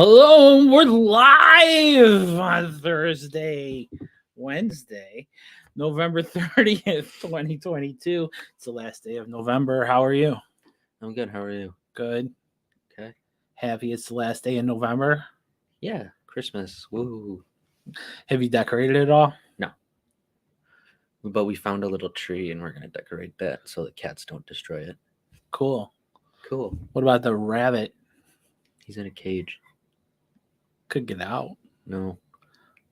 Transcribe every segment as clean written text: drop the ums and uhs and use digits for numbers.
Hello, we're live on Wednesday, November 30th, 2022. It's the last day of November. How are you? I'm good. How are you? Good. Okay. Happy it's the last day in November. Yeah, Christmas. Woo. Have you decorated it all? No. But we found a little tree and we're going to decorate that so the cats don't destroy it. Cool. Cool. What about the rabbit? He's in a cage. Could get out. No. What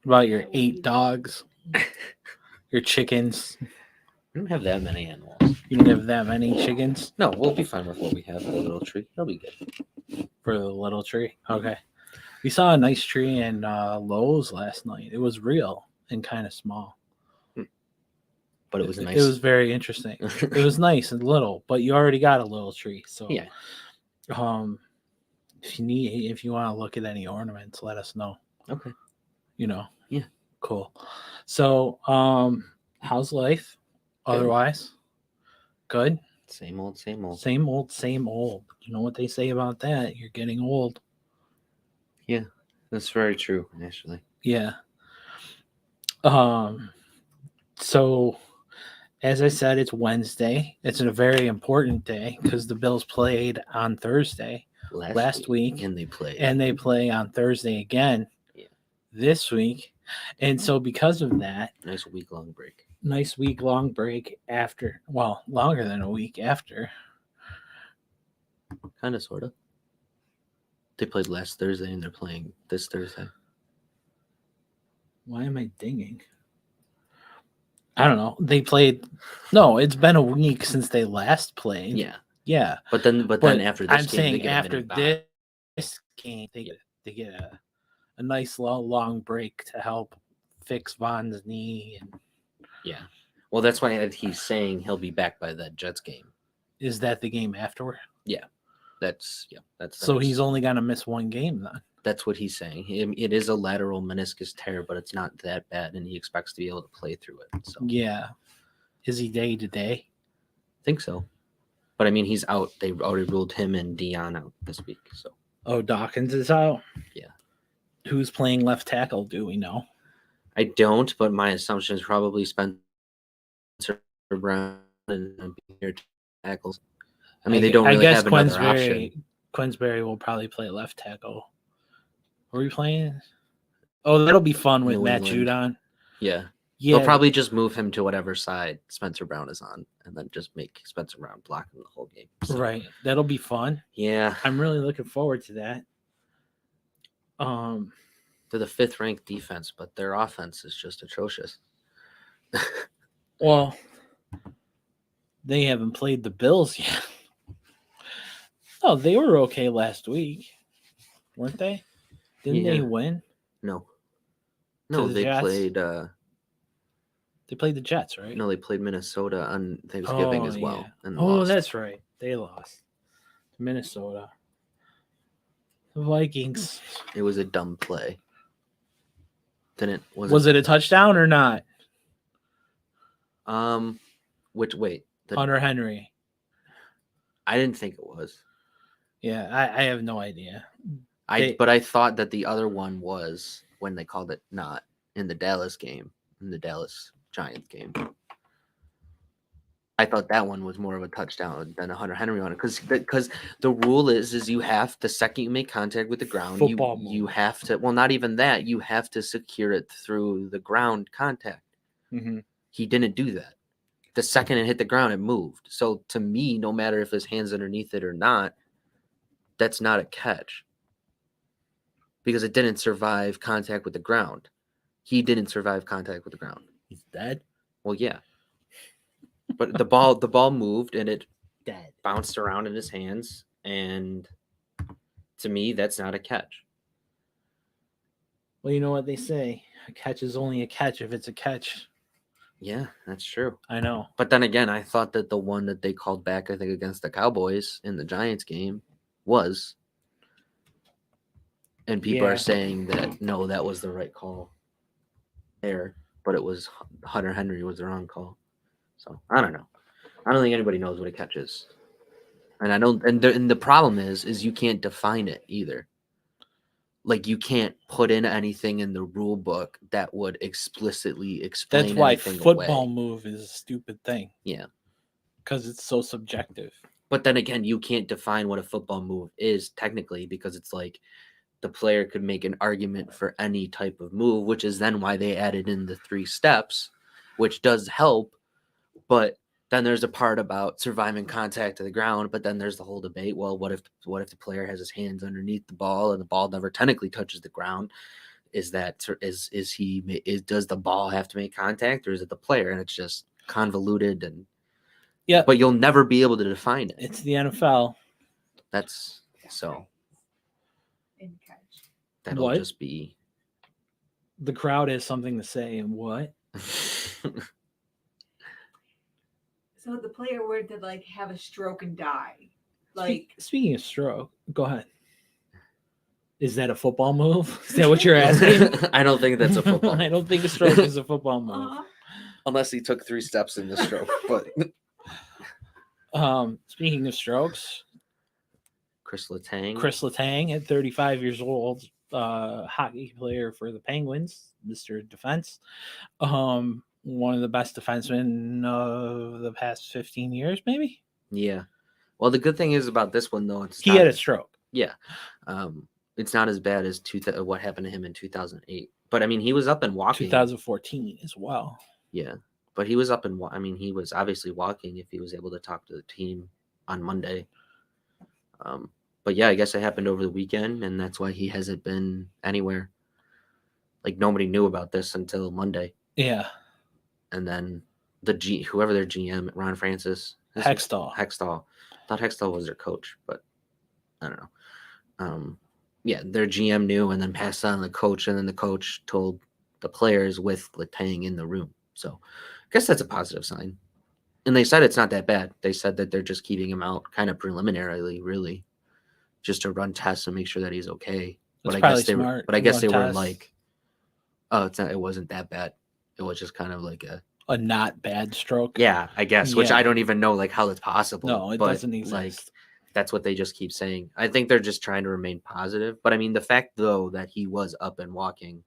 about your 8 dogs? Your chickens? We don't have that many animals. You don't have that many chickens? No, we'll be fine with what we have for the little tree. It'll be good. For the little tree? Okay. We saw a nice tree in Lowe's last night. It was real and kind of small. But it was nice. It was very interesting. It was nice and little, but you already got a little tree. So yeah. If you want to look at any ornaments, let us know. Okay. Yeah. Cool. So, how's life? Good. Otherwise, good. Same old, same old. Same old, same old. You know what they say about that? You're getting old. Yeah, that's very true, actually. Yeah. So, as I said, it's Wednesday. It's a very important day because the Bills played on Thursday last week, and they play on Thursday again this week. And so because of that, nice week-long break after, well, longer than a week after. Kind of, sort of. They played last Thursday and they're playing this Thursday. Why am I dinging? I don't know. They played. No, it's been a week since they last played. Yeah. But then after this I'm game, saying they get after this game, they get a nice long break to help fix Von's knee. And yeah. Well, that's why he's saying he'll be back by that Jets game. Is that the game afterward? Yeah. That's so he's only gonna miss one game then. That's what he's saying. It is a lateral meniscus tear, but it's not that bad, and he expects to be able to play through it. So yeah. Is he day to day? I think so. But I mean, he's out. They already ruled him and Dion out this week. So. Oh, Dawkins is out? Yeah. Who's playing left tackle? Do we know? I don't, but my assumption is probably Spencer Brown and your tackles. I mean, they don't really have another option. Quinsbury will probably play left tackle. Are we playing? Oh, that'll be fun with Matt Judon. Yeah. They'll probably just move him to whatever side Spencer Brown is on and then just make Spencer Brown block him the whole game. So. Right. That'll be fun. Yeah. I'm really looking forward to that. They're the 5th ranked defense, but their offense is just atrocious. Well, they haven't played the Bills yet. Oh, they were okay last week, weren't they? Didn't they win? No, they played. They played the Jets, right? No, they played Minnesota on Thanksgiving as well. Yeah. And lost. That's right. They lost. Minnesota. The Vikings. It was a dumb play. Was it a touchdown or not? Hunter Henry. I didn't think it was. Yeah, I have no idea. But I thought that the other one was when they called it not in the Dallas game, in the Dallas Giants game. I thought that one was more of a touchdown than a Hunter Henry one because the rule is you have, the second you make contact with the ground, you have to, well, not even that, you have to secure it through the ground contact. Mm-hmm. He didn't do that. The second it hit the ground, it moved. So to me, no matter if his hand's underneath it or not, that's not a catch because it didn't survive contact with the ground. He didn't survive contact with the ground. He's dead? Well, yeah. But the ball moved and it bounced around in his hands, and to me, that's not a catch. Well, you know what they say: a catch is only a catch if it's a catch. Yeah, that's true. I know. But then again, I thought that the one that they called back, I think, against the Cowboys in the Giants game was, and people are saying that no, that was the right call there, but it was Hunter Henry was the wrong call. So I don't know. I don't think anybody knows what a catch is, and I don't. And the problem is you can't define it either. like you can't put in anything in the rule book that would explicitly explain That's why anything football away. move is a stupid thing. Yeah. Because it's so subjective. But then again, you can't define what a football move is technically, because it's like the player could make an argument for any type of move, which is then why they added in the 3 steps, which does help. But then there's a part about surviving contact to the ground, but then there's the whole debate. Well, what if the player has his hands underneath the ball and the ball never technically touches the ground? Does the ball have to make contact, or is it the player? And it's just convoluted, and Yeah. but you'll never be able to define it. It's the NFL. That's so In catch. that'll What? just be The crowd has something to say, and what? So the player were to like have a stroke and die. Like Speaking of stroke, go ahead. Is that a football move? Is that what you're asking? I don't think that's a football I move. don't think a stroke is a football move. Unless he took 3 steps in the stroke. But Speaking of strokes, Chris Letang. Chris Letang at 35 years old, hockey player for the Penguins, Mr. Defense. One of the best defensemen of the past 15 years, maybe. Yeah. Well, the good thing is about this one, though, He had a stroke. Yeah. It's not as bad as what happened to him in 2008. But I mean, he was up and walking. 2014 as well. Yeah. But he was up and he was obviously walking if he was able to talk to the team on Monday. But yeah, I guess it happened over the weekend, and that's why he hasn't been anywhere. Like, nobody knew about this until Monday. Yeah. And then whoever their GM, Ron Francis. Hextall. I thought Hextall was their coach, but I don't know. Yeah, their GM knew and then passed on to the coach, and then the coach told the players with Letang in the room. So I guess that's a positive sign. And they said it's not that bad. They said that they're just keeping him out kind of preliminarily, really, just to run tests and make sure that he's okay. That's But probably smart. I guess they were tests. like, oh, it wasn't that bad. It was just kind of like a not bad stroke. Yeah, I guess, which Yeah. I don't even know like how it's possible. No, it but, doesn't exist. Like, that's what they just keep saying. I think they're just trying to remain positive. But I mean, the fact though that he was up and walking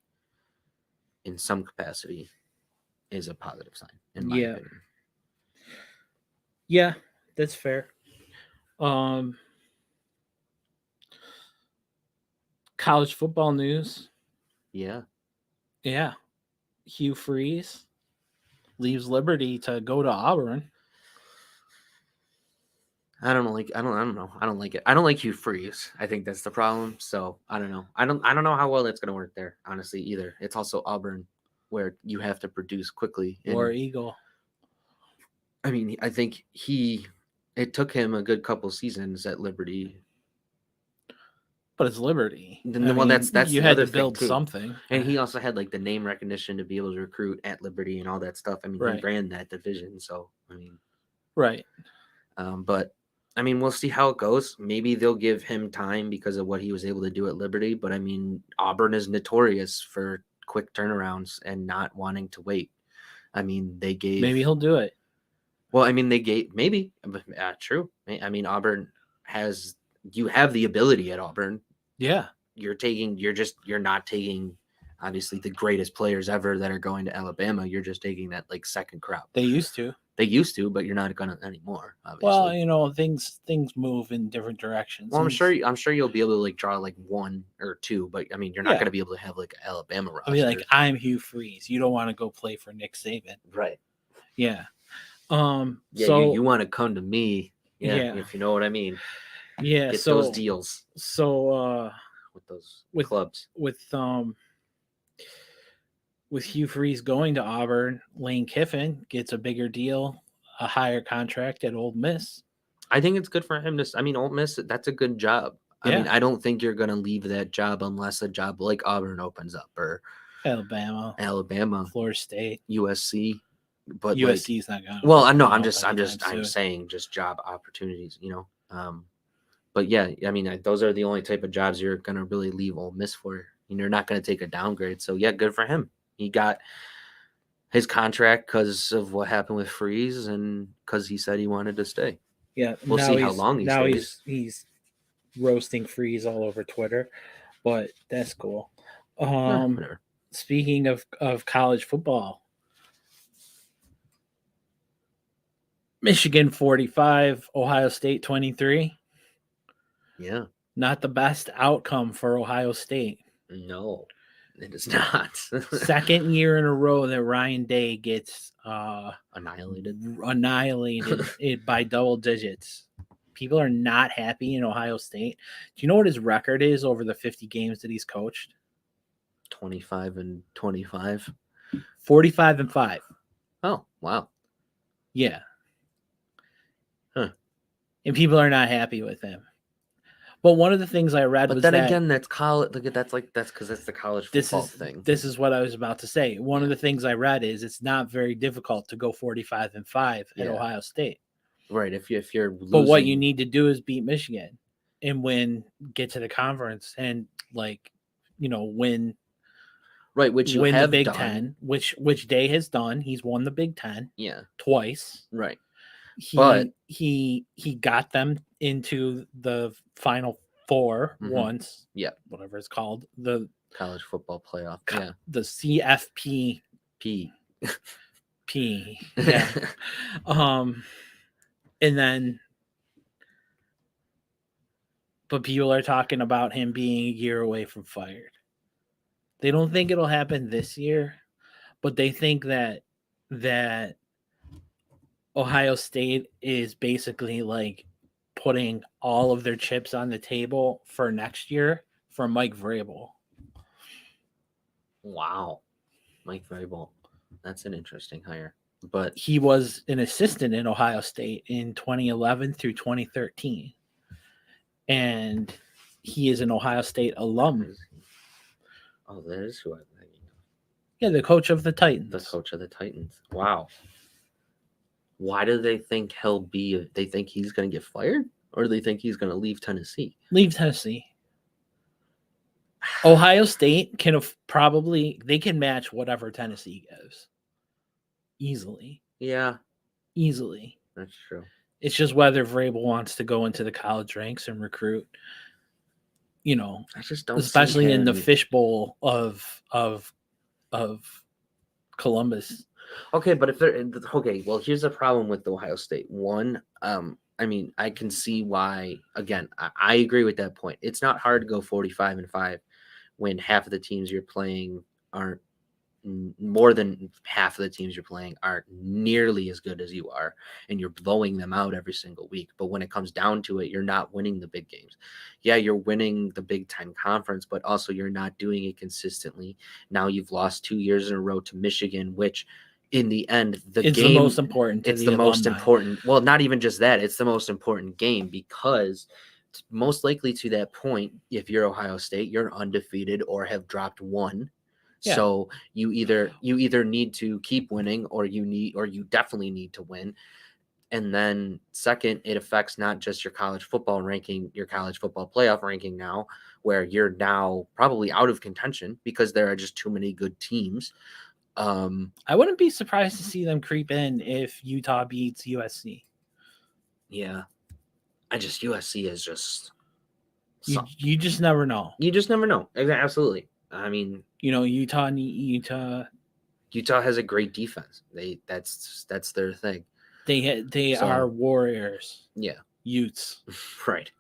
in some capacity is a positive sign, in my opinion. Yeah, that's fair. College football news. Yeah. Yeah. Hugh Freeze leaves Liberty to go to Auburn. I don't know. I don't like it. I don't like Hugh Freeze. I think that's the problem. So I don't know. I don't know how well it's gonna work there, honestly, either. It's also Auburn, where you have to produce quickly. Or Eagle. I mean, I think it took him a good couple seasons at Liberty. But it's Liberty. That's you the had other to build thing, too. something. And he also had like the name recognition to be able to recruit at Liberty and all that stuff. I mean, Right. He ran that division, so I mean, right. But I mean, we'll see how it goes. Maybe they'll give him time because of what he was able to do at Liberty. But I mean, Auburn is notorious for quick turnarounds and not wanting to wait. I mean, Maybe he'll do it. Well, I mean, maybe true. I mean, you have the ability at Auburn. Yeah. You're not taking obviously the greatest players ever that are going to Alabama. You're just taking that like second crop. They used to, but you're not gonna anymore. Obviously. Well, things move in different directions. Well, I'm sure you'll be able to like draw like 1 or 2, but I mean, you're not gonna be able to have like an Alabama roster. I mean, like, I'm Hugh Freeze. You don't want to go play for Nick Saban, right? Yeah. So you want to come to me, if you know what I mean. Yeah. Get those deals. So with those with clubs. With Hugh Freeze going to Auburn, Lane Kiffin gets a bigger deal, a higher contract at Ole Miss. I think it's good for him Ole Miss, that's a good job. I mean, I don't think you're going to leave that job unless a job like Auburn opens up, or Alabama, Florida State, USC. But USC's not going. Well, I know. I'm saying just job opportunities, But yeah, I mean, those are the only type of jobs you're going to really leave Ole Miss for. You're not going to take a downgrade. So yeah, good for him. He got his contract because of what happened with Freeze and because he said he wanted to stay. Yeah, we'll see how long he stays. He's roasting Freeze all over Twitter. but that's cool. Whatever. Speaking of college football, Michigan 45, Ohio State 23. Yeah. Not the best outcome for Ohio State. No, it is not. Second year in a row that Ryan Day gets Annihilated. annihilated by double digits. People are not happy in Ohio State. Do you know what his record is over the 50 games that he's coached? 25-25. 45-5. Oh, wow. Yeah. Huh. And people are not happy with him. But one of the things I read But was then that again, that's college. Look at that's because that's the college football thing. This is what I was about to say. One of the things I read is it's not very difficult to go 45-5 at Ohio State. Right. If you're losing, but what you need to do is beat Michigan and get to the conference and win. Right, which you win have the Big done. Ten, which Day has done. He's won the Big Ten. Yeah. Twice. Right. He got them into the Final Four once. Yeah. Whatever it's called. The college football playoff. Yeah. The CFP. P. Yeah. And then but people are talking about him being a year away from fired. They don't think it'll happen this year, but they think that Ohio State is basically like putting all of their chips on the table for next year for Mike Vrabel. Wow. Mike Vrabel. That's an interesting hire. But he was an assistant in Ohio State in 2011 through 2013. And he is an Ohio State alum. Oh, that is who I'm thinking of. Yeah, the coach of the Titans. The coach of the Titans. Wow. Why do they think they think he's going to get fired? Or do they think he's going to leave Tennessee? Leave Tennessee. Ohio State can they can match whatever Tennessee gives. Easily. Yeah. Easily. That's true. It's just whether Vrabel wants to go into the college ranks and recruit, I just don't, especially in the fishbowl of Columbus. Okay, but well, here's the problem with Ohio State. One, I can see why. Again, I agree with that point. It's not hard to go 45-5 when half of the teams you're playing aren't. More than half of the teams you're playing aren't nearly as good as you are, and you're blowing them out every single week. But when it comes down to it, you're not winning the big games. Yeah, you're winning the Big Ten Conference, but also you're not doing it consistently. Now you've lost 2 years in a row to Michigan, which in the end, it's the most important. It's the most important. Well, not even just that. It's the most important game because most likely to that point, if you're Ohio State, you're undefeated or have dropped one. Yeah. So you either need to keep winning or you definitely need to win. And then second, it affects not just your college football ranking, your college football playoff ranking now, where you're now probably out of contention because there are just too many good teams. I wouldn't be surprised to see them creep in if Utah beats USC. Yeah. USC is just you just never know. You just never know. Absolutely. I mean, Utah has a great defense. That's their thing. They are warriors. Yeah. Utes. Right.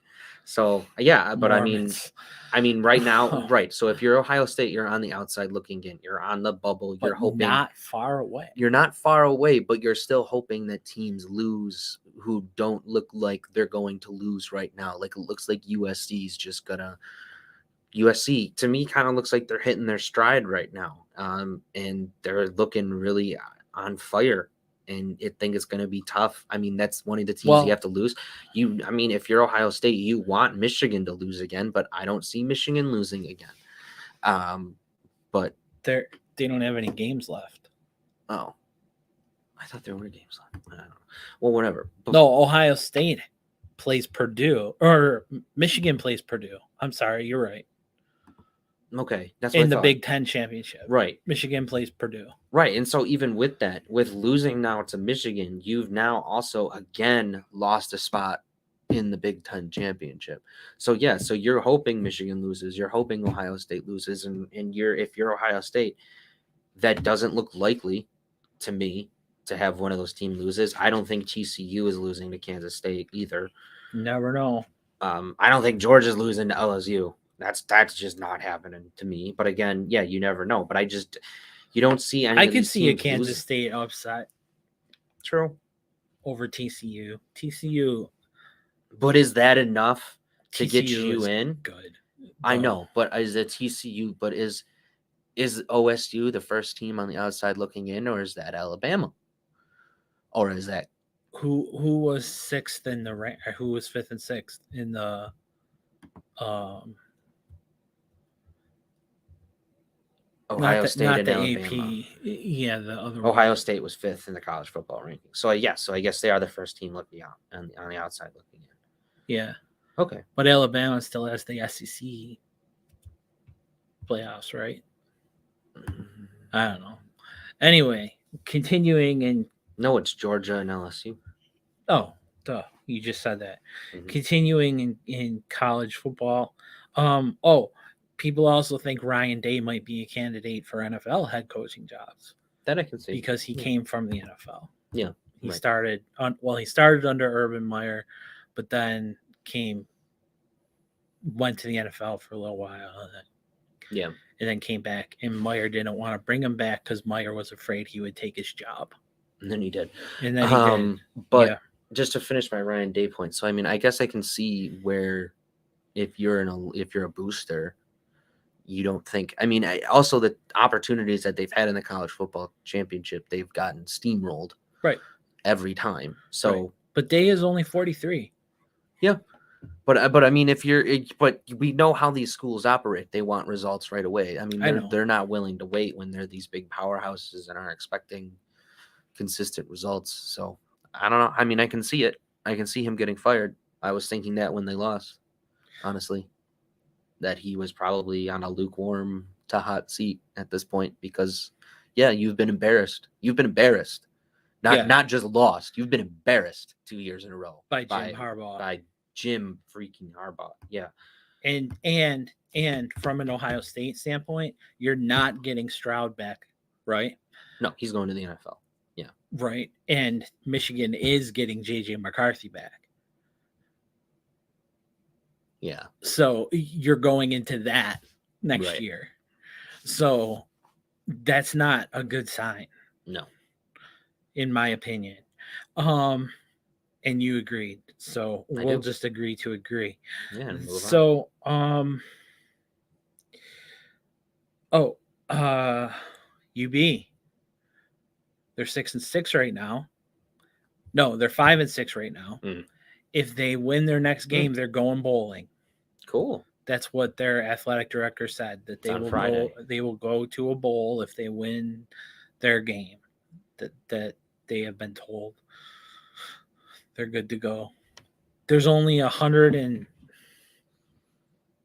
So yeah, but Mormons. I mean right now, right. So if you're Ohio State, you're on the outside looking in. You're on the bubble. You're hoping not far away. You're not far away, but you're still hoping that teams lose who don't look like they're going to lose right now. Like it looks like USC's just gonna USC to me kind of looks like they're hitting their stride right now. And they're looking really on fire. And I think it's going to be tough. I mean, that's one of the teams you have to lose. If you're Ohio State, you want Michigan to lose again, but I don't see Michigan losing again. But they don't have any games left. Oh, I thought there were games left. I don't know. Well, whatever. But, no, Ohio State plays Purdue, or Michigan plays Purdue. I'm sorry, you're right. Okay, that's in the Big Ten championship, right? Michigan plays Purdue, right? And so even with that, with losing now to Michigan, you've now also again lost a spot in the Big Ten championship. So yeah, so you're hoping Michigan loses, you're hoping Ohio State loses, and if you're Ohio State, that doesn't look likely to me to have one of those teams loses. I don't think TCU is losing to Kansas State either. Never know. I don't think Georgia's losing to LSU. That's just not happening to me. But again, yeah, you never know. But you don't see any. I of could these see a teams Kansas losing. State upset True. over TCU. TCU But is that enough to get TCU you is in? good. I though. know, but is it TCU? But is OSU the first team on the outside looking in, or is that Alabama, or is that Who was sixth in the rank? Who was fifth and sixth in the Ohio State not and the Alabama? AP? Yeah, the other Ohio one. State was fifth in the college football ranking. So yes, so I guess they are the first team looking out on the outside looking in. Yeah, Okay. but Alabama still has the SEC playoffs, right? I don't know. Anyway, continuing and No, it's Georgia and LSU. oh, duh, you just said that. Mhm. Continuing in college football. People also think Ryan Day might be a candidate for NFL head coaching jobs That I can see. because he came from the NFL. Yeah, He right. started he started under Urban Meyer, but then went to the NFL for a little while, Yeah. and then came back. And Meyer didn't want to bring him back because Meyer was afraid he would take his job. And then he did. And then he did. But Yeah. just to finish my Ryan Day point, so I mean, I guess I can see where if you're a booster, you don't think. I mean, also the opportunities that they've had in the college football championship, they've gotten steamrolled Right. every time. So, Right. But Day is only 43. yeah. But I mean, but we know how these schools operate. They want results right away. I mean, they're not willing to wait when they're these big powerhouses and are expecting consistent results. So I don't know. I mean, I can see it. I can see him getting fired. I was thinking that when they lost, honestly, that he was probably on a lukewarm to hot seat at this point because, yeah, you've been embarrassed. You've been embarrassed. Not just lost. You've been embarrassed 2 years in a row by Jim Harbaugh. By Jim freaking Harbaugh. Yeah. And from an Ohio State standpoint, you're not getting Stroud back, right? No, he's going to the NFL. Yeah. Right. And Michigan is getting JJ McCarthy back. Yeah. So you're going into that next year. So that's not a good sign. No. In my opinion. And you agreed. So we'll just agree to agree. Yeah. So UB. They're 6-6 right now. No, they're 5-6 right now. Mm. If they win their next game, they're going bowling. Cool. That's what their athletic director said, that they will go to a bowl if they win their game. That they have been told they're good to go. There's only 100 and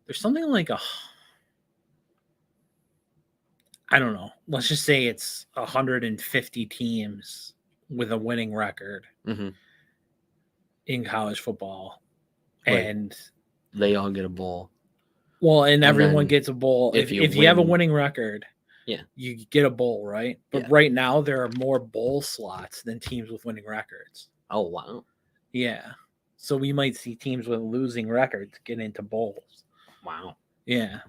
there's something like I don't know. Let's just say it's 150 teams with a winning record in college football, and they all get a bowl. Well, and everyone gets a bowl. If you have a winning record, yeah, you get a bowl, right? But right now there are more bowl slots than teams with winning records. Oh wow! Yeah, so we might see teams with losing records get into bowls. Wow. Yeah.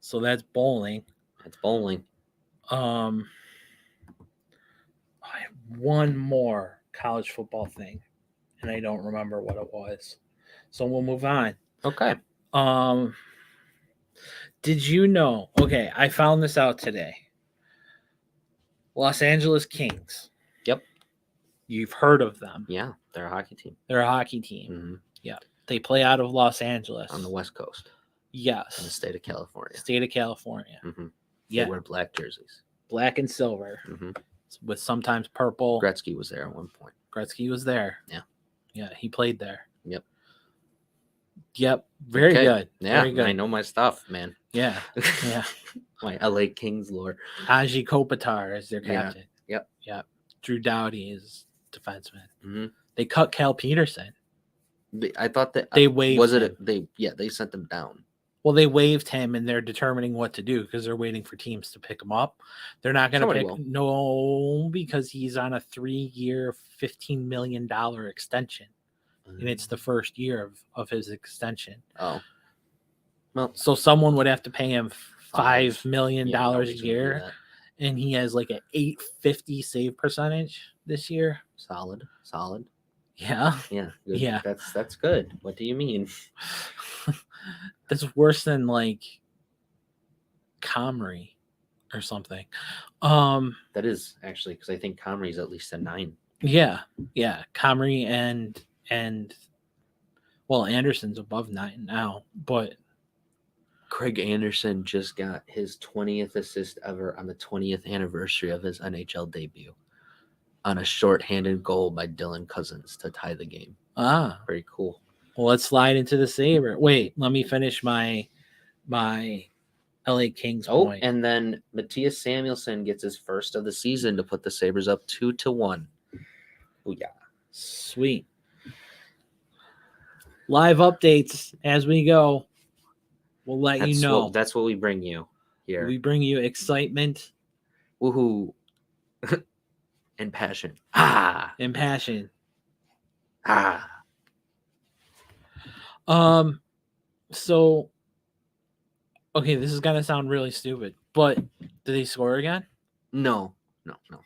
So that's bowling. That's bowling. I have one more college football thing, and I don't remember what it was. So we'll move on. Okay. Did you know? Okay, I found this out today. Los Angeles Kings. Yep. You've heard of them. Yeah, they're a hockey team. They're a hockey team. Mm-hmm. Yeah. They play out of Los Angeles. On the West Coast. Yes. In the state of California. Mm-hmm. Yeah. They wear black jerseys. Black and silver. Mm-hmm. With sometimes purple. Gretzky was there at one point. Gretzky was there. Yeah. Yeah, he played there. Yep. Very good. Yeah, very good. I know my stuff, man. Yeah. Yeah. My LA Kings lore. Aji Kopitar is their captain. Yep. Drew Doughty is defenseman. Mm-hmm. They cut Cal Peterson. I thought that They waived was it. him. They sent them down. Well, they waived him, and they're determining what to do because they're waiting for teams to pick him up. They're not going to Somebody pick will. no because he's on a 3-year, $15 million extension, and it's the first year of his extension. Oh, well, So someone would have to pay him $5 million a nobody's gonna do year, that. and he has like an 850 save percentage this year. Solid. Yeah, Yeah, good. Yeah. That's good. What do you mean? that's worse than like Comrie or something. That is actually because I think Comrie's at least a 9. Yeah, Comrie and well, Anderson's above 9 now, but Craig Anderson just got his 20th assist ever on the 20th anniversary of his NHL debut on a shorthanded goal by Dylan Cousins to tie the game. Very cool. Well, let's slide into the Sabre. Wait, let me finish my LA Kings point. And then Matthias Samuelsson gets his first of the season to put the Sabres up 2-1. Oh yeah, sweet. Live updates as we go. We'll let you know. That's what we bring you here. We bring you excitement, woohoo, and passion. And passion. So, okay, this is gonna sound really stupid, but did they score again? No.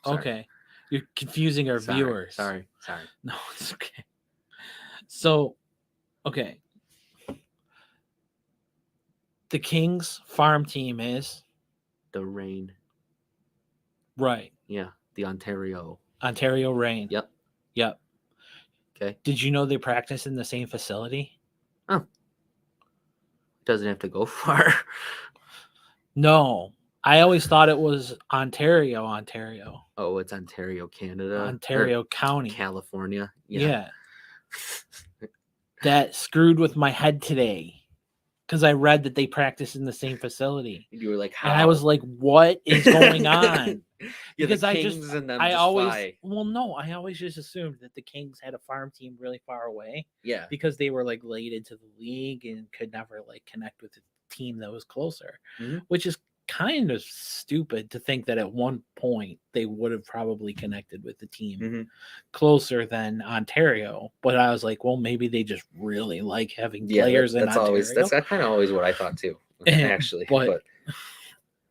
Sorry. Okay, you're confusing our viewers. Sorry. No, it's okay. So, okay, the Kings farm team is The Reign. right. Yeah, the Ontario Reign. Yep. Okay. Did you know they practice in the same facility? Doesn't have to go far. No, I always thought it was Ontario. Oh, it's Ontario, Canada. Ontario County, California. Yeah. That screwed with my head today because I read that they practice in the same facility. You were like, how? And I was like, what is going on? Because the I Kings just, and them I just always, fly. well, no, I always just assumed that the Kings had a farm team really far away Yeah. because they were like late into the league and could never like connect with a team that was closer, which is kind of stupid to think that at one point they would have probably connected with the team closer than Ontario. But I was like, well, maybe they just really like having players in Ontario. That's kind of always what I thought too, actually. But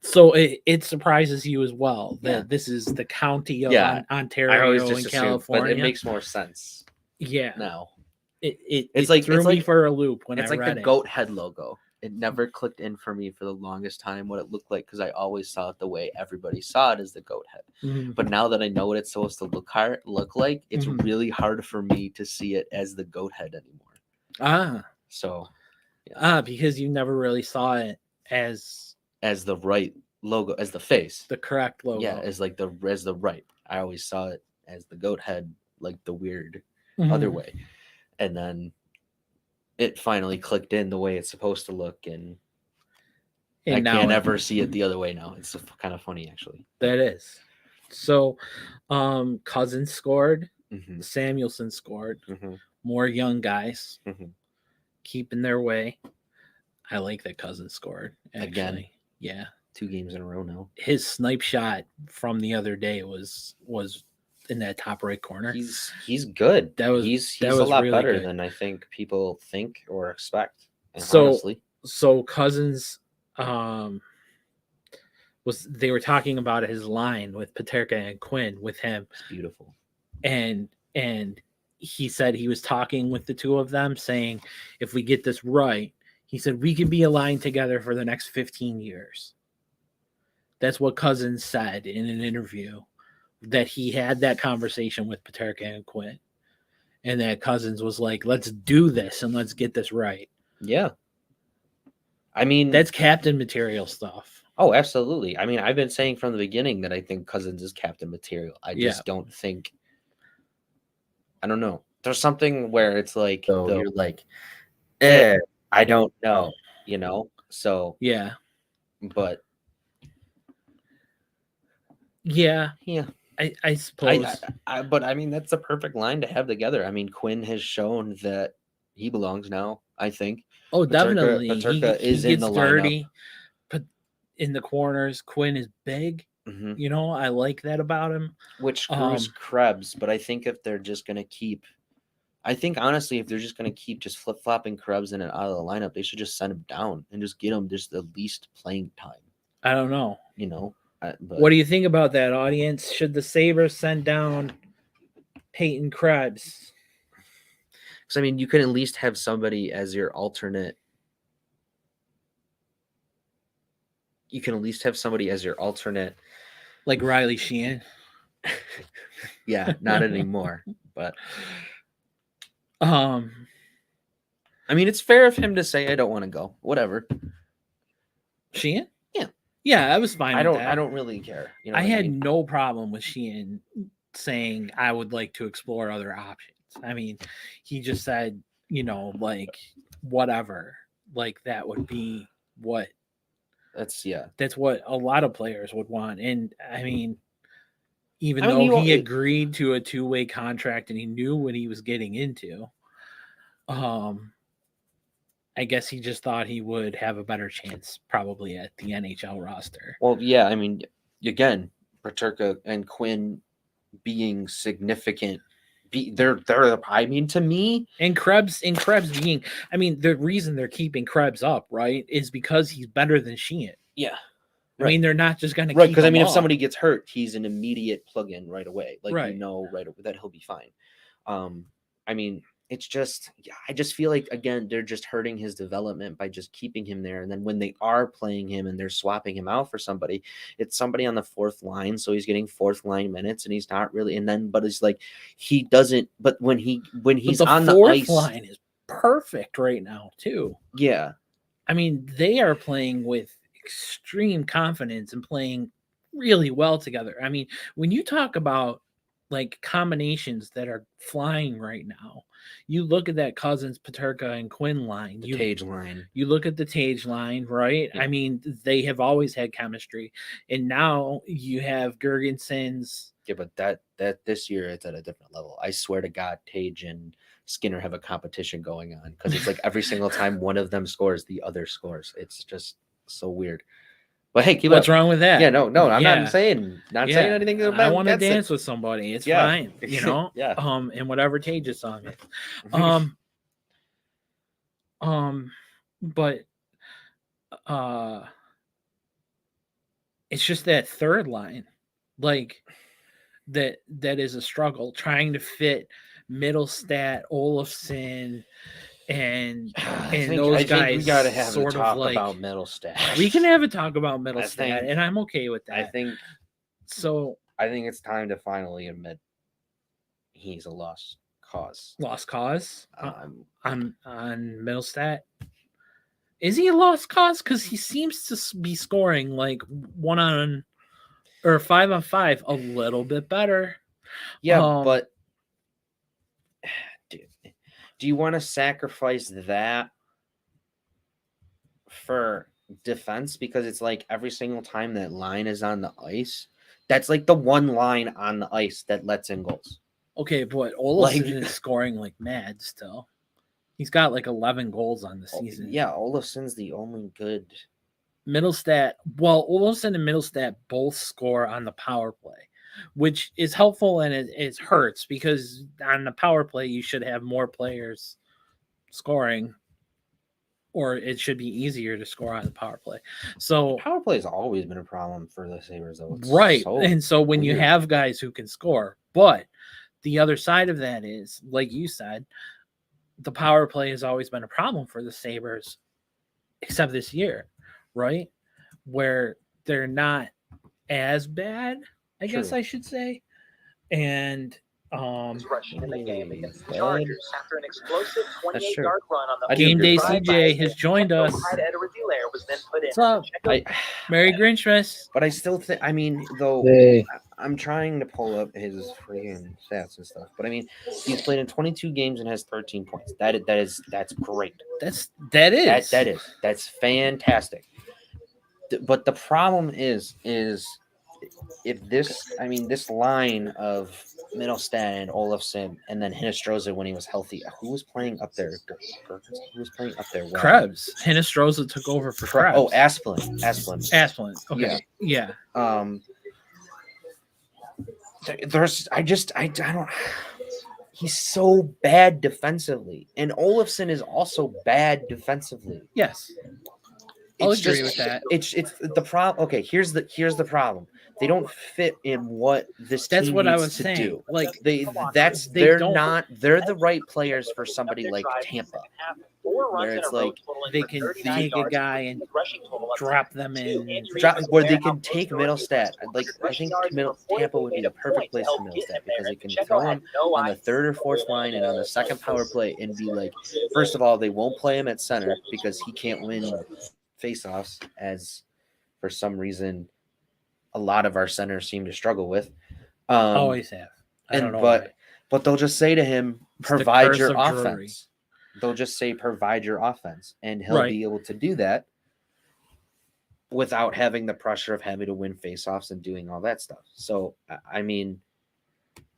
so it surprises you as well that this is the county of Ontario and California. But it makes more sense. Yeah. Now it threw me for a loop when I read it. It's like the goat head logo. It never clicked in for me for the longest time what it looked like because I always saw it the way everybody saw it as the goat head. But now that I know what it's supposed to look like, it's really hard for me to see it as the goat head anymore. So because you never really saw it as the right logo, as the face, the correct logo. Yeah, as the right. I always saw it as the goat head, like the weird other way, and then it finally clicked in the way it's supposed to look, and I can't ever see it the other way now. It's kind of funny, actually. That is. So, Cousins scored. Samuelsson scored. More young guys keeping their way. I like that Cousins scored. Actually. Again. Yeah. 2 games in a row now. His snipe shot from the other day was in that top right corner. He's good. He's a lot really better than I think people think or expect. Honestly. So Cousins they were talking about his line with Paterka and Quinn with him. It's beautiful. And he said he was talking with the two of them saying, if we get this right, he said we could be aligned together for the next 15 years. That's what Cousins said in an interview, that he had that conversation with Paterka and Quinn, and that Cousins was like, let's do this and let's get this right. Yeah. I mean, that's captain material stuff. Oh, absolutely. I mean, I've been saying from the beginning that I think Cousins is captain material. I just don't think, I don't know. There's something where it's like, you're like, I don't know, So, yeah. But, yeah. I suppose. But I mean, that's the perfect line to have together. I mean, Quinn has shown that he belongs now. I think. Oh, definitely. Paterka He is in gets the dirty, but in the corners, Quinn is big. lineup. You know, I like that about him. Which screws Krebs, but I think if they're just gonna keep, I think honestly, if they're just gonna keep just flip flopping Krebs in and out of the lineup, they should just send him down and just get him just the least playing time. I don't know. You know, but What do you think about that, audience? Should the Sabres send down Peyton Krebs? Because I mean, you can at least have somebody as your alternate. You can at least have somebody as your alternate. Like Riley Sheehan? Yeah, not anymore. But I mean, it's fair of him to say, "I don't want to go." Whatever. Sheehan? Yeah. Yeah, I was fine. I with that. don't really care. You know, I what had mean? no problem with Sheehan saying I would like to explore other options. I mean, he just said, you know, like whatever, like that would be what. That's what a lot of players would want. And I mean, even though he agreed to a 2-way contract and he knew what he was getting into, I guess he just thought he would have a better chance probably at the NHL roster. Well, yeah, I mean, again, Paterka and Quinn being significant. They're I mean, to me, and Krebs being, I mean, the reason they're keeping Krebs up, right, is because he's better than Sheehan. Yeah. I mean, they're not just going to right, keep because I mean, up. if somebody gets hurt, he's an immediate plug-in right away. Like right. You know right away that he'll be fine. I mean, it's just, I just feel like, again, they're just hurting his development by just keeping him there. And then when they are playing him and they're swapping him out for somebody, it's somebody on the fourth line. So he's getting fourth line minutes and he's not really, and then, but it's like, he doesn't, but when he's on the ice. The fourth line is perfect right now too. Yeah. I mean, they are playing with extreme confidence and playing really well together. I mean, when you talk about like combinations that are flying right now, you look at that Cousins, Paterka, and Quinn line. Tage line. You look at the Tage line, right? Yeah. I mean, they have always had chemistry, and now you have Gergensen's. Yeah, but that this year it's at a different level. I swear to God, Tage and Skinner have a competition going on because it's like every single time one of them scores, the other scores. It's just so weird. But hey, what's wrong with that? Yeah, no, I'm not saying anything about I want to dance with somebody. It's fine, you know. Yeah. And whatever Tage's song is. But it's just that third line, like that is a struggle trying to fit Middlestat, Olofsson, and those guys. We gotta have sort a talk of like, about Middlestat. We can have a talk about Middlestat, and I'm okay with that. I think it's time to finally admit he's a lost cause. Lost cause on Middlestat. Is he a lost cause? Because he seems to be scoring like 1-on or 5-on-5 a little bit better. Yeah, but do you want to sacrifice that for defense? Because it's like every single time that line is on the ice, that's like the one line on the ice that lets in goals. Okay, but Olofsson is scoring like mad still. He's got like 11 goals on the season. Yeah, Olofsson's the only good. Middlestat, Olofsson and Middlestat both score on the power play, which is helpful and it hurts because on the power play you should have more players scoring, or it should be easier to score on the power play. So power play has always been a problem for the Sabres, though. Right. And so when you have guys who can score, but the other side of that is, like you said, the power play has always been a problem for the Sabres, except this year, right? Where they're not as bad, I guess I should say. And rushing in the game against the Chargers after an explosive 28-yard run on the Gameday CJ has joined us. What's up? Merry Grinchmas. But I still think, I mean, though, I'm trying to pull up his freaking stats and stuff. But I mean, he's played in 22 games and has 13 points. That's great. That's fantastic. But the problem is this line of Middlestat and Olofsson, and then Hinestroza when he was healthy, who was playing up there? Who was playing up there? Well, Krebs. Hinestroza took over for Krebs. Oh, Asplund. Okay. Yeah. I don't. He's so bad defensively, and Olofsson is also bad defensively. Yes. I'll agree with that. It's the problem. Okay, here's the problem. They don't fit in what this That's team what needs I was to saying. do. Like they're the right players for somebody like Tampa, where it's like they can take a guy and drop them in, where they can take Middlestat. Like I think Tampa would be the perfect place for Middlestat because they can throw him on the third or fourth line and on the second power play and be like, first of all, they won't play him at center because he can't win faceoffs, as for some reason a lot of our centers seem to struggle with. Always have. I don't know but they'll just say to him, provide your offense. Drury. They'll just say, provide your offense, and he'll be able to do that without having the pressure of having to win faceoffs and doing all that stuff. So I mean,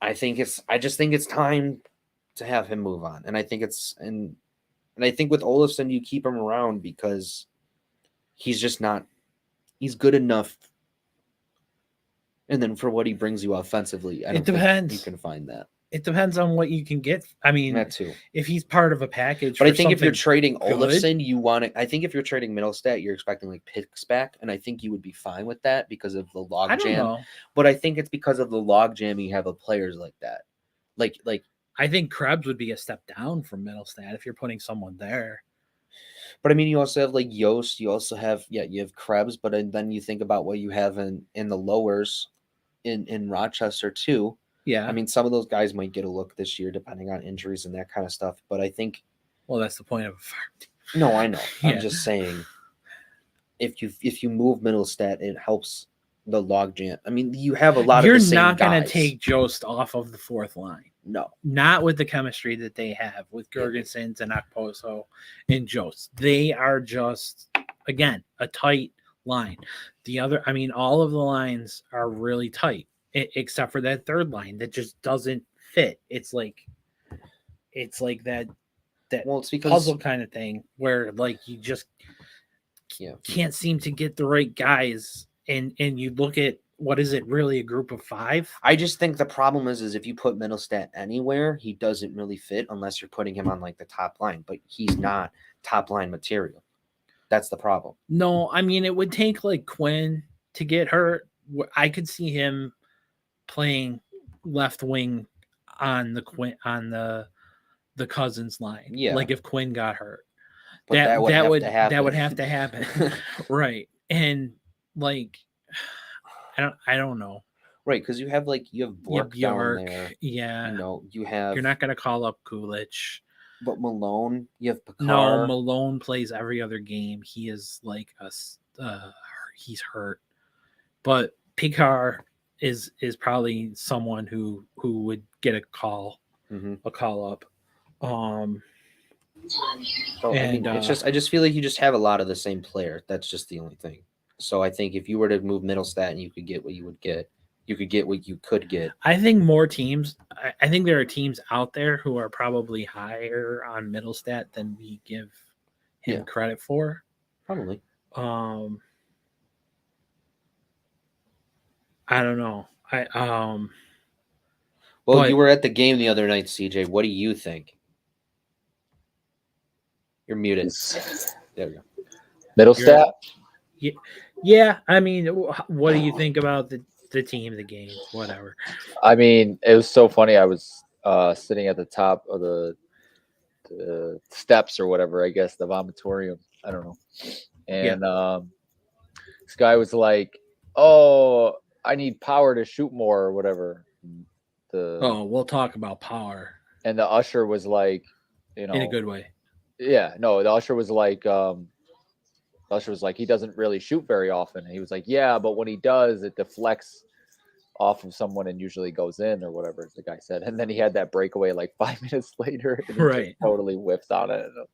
I just think it's time to have him move on, and I think and I think with Olofsson you keep him around because he's just not. He's good enough. And then for what he brings you offensively, it depends. You can find that. It depends on what you can get. I mean, that too. If he's part of a package, but I think if you're trading good, Olofsson, you want to. I think if you're trading Middlestat, you're expecting like picks back, and I think you would be fine with that because of the log jam. But I think it's because of the log jam you have of players like that. Like I think Krebs would be a step down from Middlestat if you're putting someone there. But I mean, you also have like Yost. You also have you have Krebs. But then you think about what you have in the lowers. In Rochester too. Yeah. I mean, some of those guys might get a look this year depending on injuries and that kind of stuff. But I think that's the point of a farm team. No, I know. I'm just saying if you move Middlestat, it helps the logjam. I mean, you have a lot of the same guys. You're not going to take Jost off of the fourth line. No. Not with the chemistry that they have with Gergensons and Okposo and Jost. They are just, again, a tight line. All of the lines are really tight, except for that third line that just doesn't fit. It's like that it's because puzzle kind of thing where like you just can't seem to get the right guys. And you look at what is it really, a group of 5? I just think the problem is if you put Middlestat anywhere, he doesn't really fit unless you're putting him on like the top line, but he's not top line material. That's the problem. No, I mean, it would take like Quinn to get hurt. I could see him playing left wing on the Cousins line. Yeah, like if Quinn got hurt, but that would have to happen. Right. And like, I don't know. Right, because you have Bjork down there. Yeah. You're not gonna call up Kulich. But Malone, you have Picard. No, Malone plays every other game. He is like he's hurt. But Picard is probably someone who would get a call up. I just feel like you just have a lot of the same player. That's just the only thing. So I think if you were to move Middlestat and you could get what you would get, you could get what you could get. I think more teams. I think there are teams out there who are probably higher on Middlestat than we give him credit for. Probably. I don't know. Well, you were at the game the other night, CJ. What do you think? You're muted. There we go. Middlestat? Yeah. I mean, what do you think about the team, the game, whatever? I mean, it was so funny. I was sitting at the top of the steps or whatever, I guess, the vomitorium. I don't know. And this guy was like, "Oh, I need power to shoot more," or whatever. We'll talk about power. And the usher was like, in a good way. Yeah, no, the usher was like, he doesn't really shoot very often. And he was like, yeah, but when he does, it deflects off of someone and usually goes in or whatever, the guy said. And then he had that breakaway like 5 minutes later. And he just totally whiffed on it. And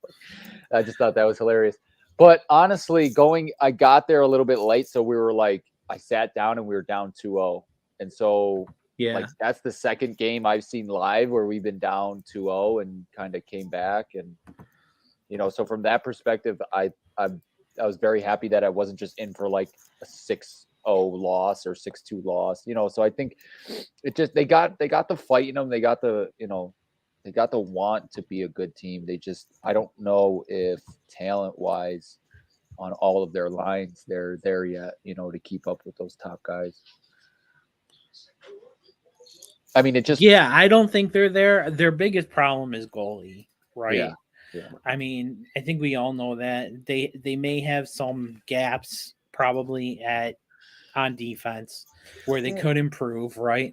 I just thought that was hilarious. But honestly, I got there a little bit late. So we were like, I sat down and we were down 2-0. And so Yeah. like that's the second game I've seen live where we've been down 2-0 and kind of came back. And so from that perspective, I was very happy that I wasn't just in for like a 6-0 loss or 6-2 loss. So I think it just they got the fight in them. They got the they got the want to be a good team. They just I don't know if talent wise on all of their lines they're there yet, to keep up with those top guys. I mean, I don't think they're there. Their biggest problem is goalie, right? Yeah. I mean, I think we all know that they may have some gaps probably on defense where they could improve, right?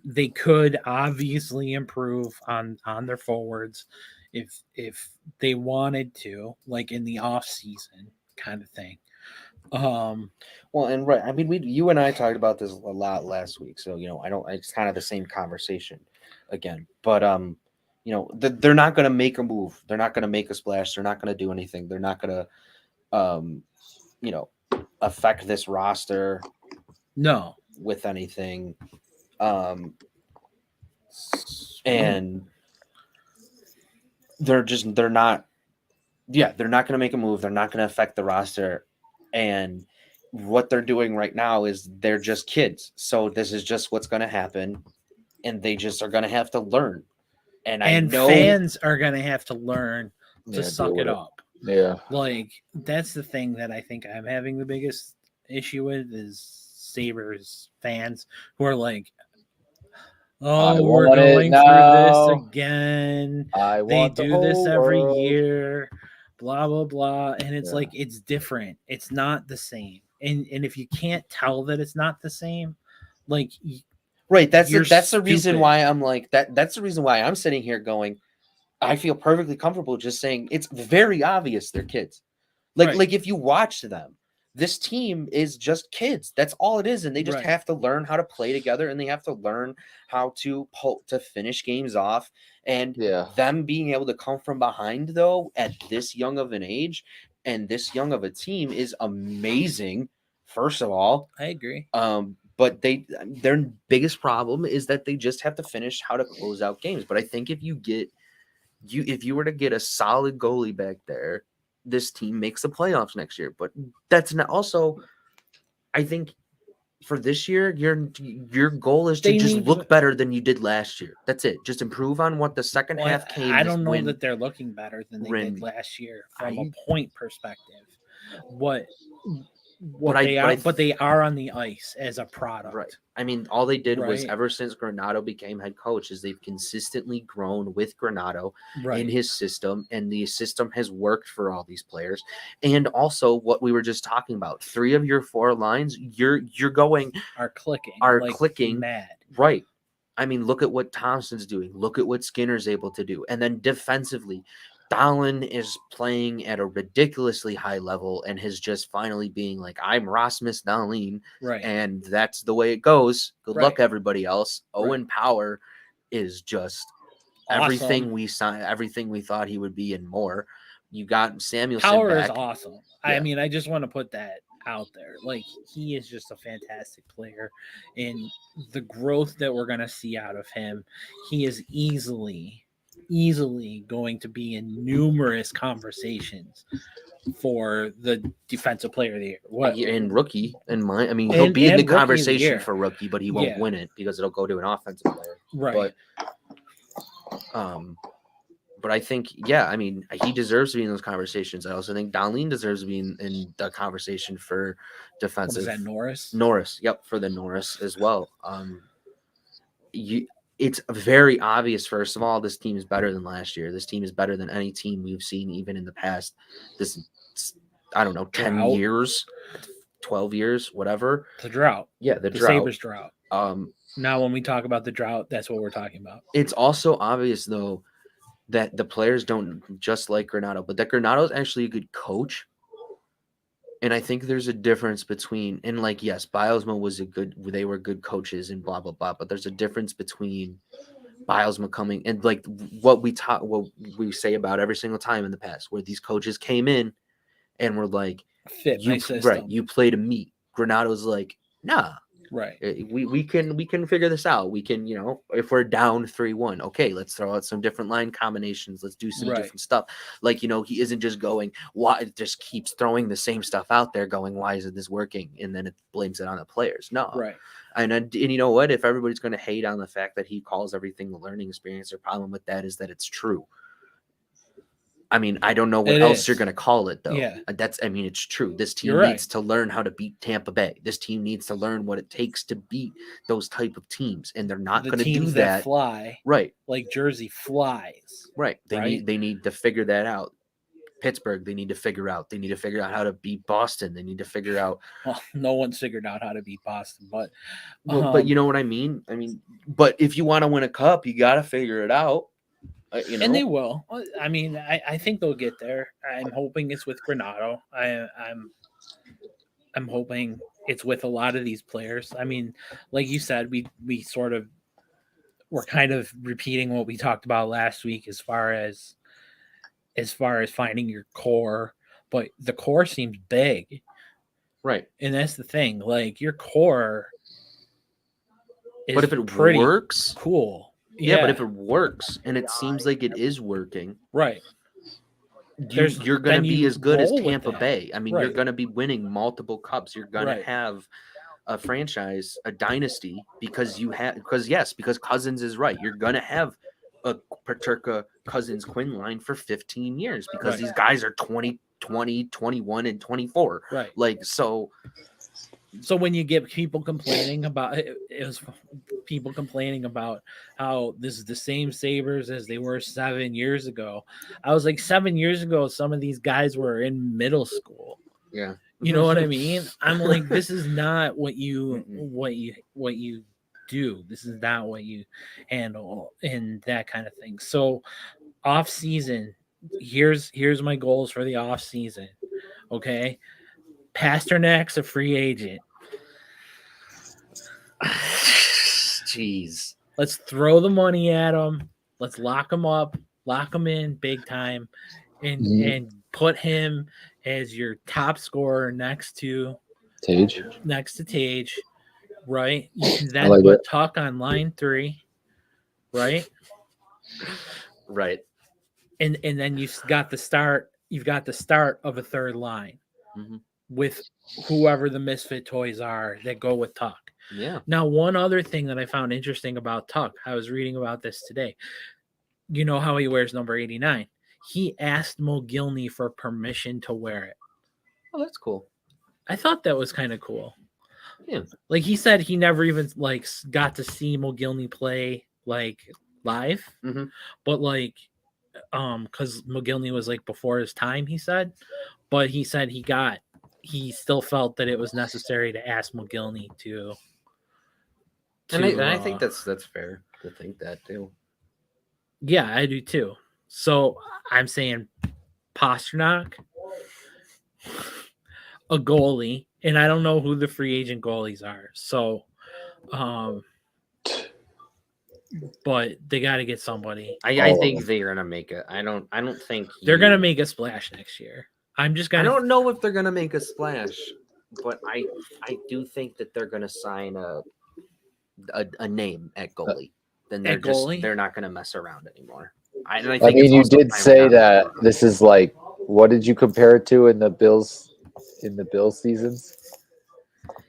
They could obviously improve on their forwards if they wanted to, like in the off season kind of thing. Well, and right, I mean, you and I talked about this a lot last week, so it's kind of the same conversation again. But they're not going to make a move. They're not going to make a splash. They're not going to do anything. They're not going to, affect this roster. No, with anything, and they're not. Yeah, they're not going to make a move. They're not going to affect the roster. And what they're doing right now is they're just kids. So this is just what's going to happen. And they just are going to have to learn. And I know fans are going to have to learn to suck it up. Yeah. Like, that's the thing that I think I'm having the biggest issue with is Sabres fans who are like, oh, we're going through this again. They do this every year. Blah blah blah, and it's like it's different. It's not the same, and if you can't tell that it's not the same, like right, that's the reason why I'm like that. That's the reason why I'm sitting here going, I feel perfectly comfortable just saying it's very obvious they're kids. Like if you watch them, this team is just kids. That's all it is, and they just have to learn how to play together, and they have to learn how to finish games off. And them being able to come from behind, though, at this young of an age and this young of a team is amazing. First of all, I agree. But their biggest problem is that they just have to finish how to close out games. But I think if you were to get a solid goalie back there, this team makes the playoffs next year. But that's not also, I think for this year, your goal is to just look better than you did last year. That's it. Just improve on what the second half came. I don't know that they're looking better than they did last year from a point perspective. But they are on the ice as a product. Right. I mean, all they did was ever since Granato became head coach is they've consistently grown with Granato in his system, and the system has worked for all these players. And also what we were just talking about, 3 of your 4 lines, you're going are clicking mad. Right. I mean, look at what Thompson's doing. Look at what Skinner's able to do. And then defensively, Dahlin is playing at a ridiculously high level and has just finally being like, I'm Rasmus Dahlin. Right. And that's the way it goes. Good luck, everybody else. Owen Power is just awesome. Everything we thought he would be and more. You got Samuelson Power back. Is awesome. Yeah. I mean, I just want to put that out there. Like, he is just a fantastic player. And the growth that we're going to see out of him, he is easily going to be in numerous conversations for the defensive player of the year. And rookie in mine. I mean, he'll be in the conversation for rookie, but he won't win it because it'll go to an offensive player. Right. But I think, I mean, he deserves to be in those conversations. I also think Dahlin deserves to be in the conversation for defensive. Is that Norris? Norris, yep, for the Norris as well. It's very obvious, first of all, this team is better than last year. This team is better than any team we've seen even in the past, 10 years, 12 years, whatever. The drought. Yeah, the drought. Sabres drought. Now, when we talk about the drought, that's what we're talking about. It's also obvious, though, that the players don't just like Granato, but that Granato is actually a good coach. And I think there's a difference between, and like, yes, Bilesma they were good coaches and blah, blah, blah. But there's a difference between Bilesma coming and like what we say about every single time in the past, where these coaches came in and were like, fit my system. Right. You play to me. Granato's like, nah, Right. we can figure this out. We can, if we're down 3-1, okay, let's throw out some different line combinations. Let's do some Right. different stuff. Like, he isn't just going, why it just keeps throwing the same stuff out there going, why isn't this working? And then it blames it on the players. No. Right. And you know what? If everybody's going to hate on the fact that he calls everything the learning experience, their problem with that is that it's true. I mean, I don't know what else you're going to call it, though. Yeah. It's true. This team You're needs right. to learn how to beat Tampa Bay. This team needs to learn what it takes to beat those type of teams, and they're not The going to do teams that. fly, Right. like Jersey flies. Right. They need to figure that out. Pittsburgh, they need to figure out. They need to figure out how to beat Boston. They need to figure out. Well, no one's figured out how to beat Boston, but But you know what I mean? But if you want to win a cup, you got to figure it out. And they will. I mean, I think they'll get there. I'm hoping it's with Granato. I'm hoping it's with a lot of these players. I mean, like you said, we sort of we're kind of repeating what we talked about last week as far as finding your core, but the core seems big. Right. And that's the thing. Like your core is but if it pretty works, cool. Yeah, but if it works and it seems like it is working, right, you're going to be as good as Tampa that. Bay. I mean, Right. you're going to be winning multiple cups. You're going to have a franchise, a dynasty, because Cousins is right. You're going to have a Paterka, Cousins, Quinn line for 15 years because these guys are 20, 21, and 24. Right. Like, so when you get people complaining about how this is the same Sabres as they were 7 years ago, I was like, 7 years ago, some of these guys were in middle school. Yeah. You know what I mean? I'm like, this is not what you do. This is not what you handle and that kind of thing. So off season, here's my goals for the off season. Okay. Pasternak's a free agent. Jeez. Let's throw the money at him. Let's lock him up, lock him in big time, and put him as your top scorer next to Tage. Right? You can then put Tuck on line 3, right? Right. And then you've got the start of a third line. Mm-hmm. With whoever the misfit toys are that go with Tuck. Yeah. Now, one other thing that I found interesting about Tuck, I was reading about this today. You know how he wears number 89. He asked Mogilny for permission to wear it. Oh, that's cool. I thought that was kind of cool. Yeah. Like he said he never even got to see Mogilny play live. Mm-hmm. But because Mogilny was before his time, he said. But he said he still felt that it was necessary to ask Mogilny to and I think that's fair to think that too. Yeah, I do too. So I'm saying Pasternak, a goalie, and I don't know who the free agent goalies are. So, but they got to get somebody. I think they're gonna make it. I don't think they're gonna make a splash next year. I don't know if they're gonna make a splash, but I do think that they're gonna sign a name at goalie. Then they're not gonna mess around anymore. I mean, you did say that this is what did you compare it to in the Bills seasons?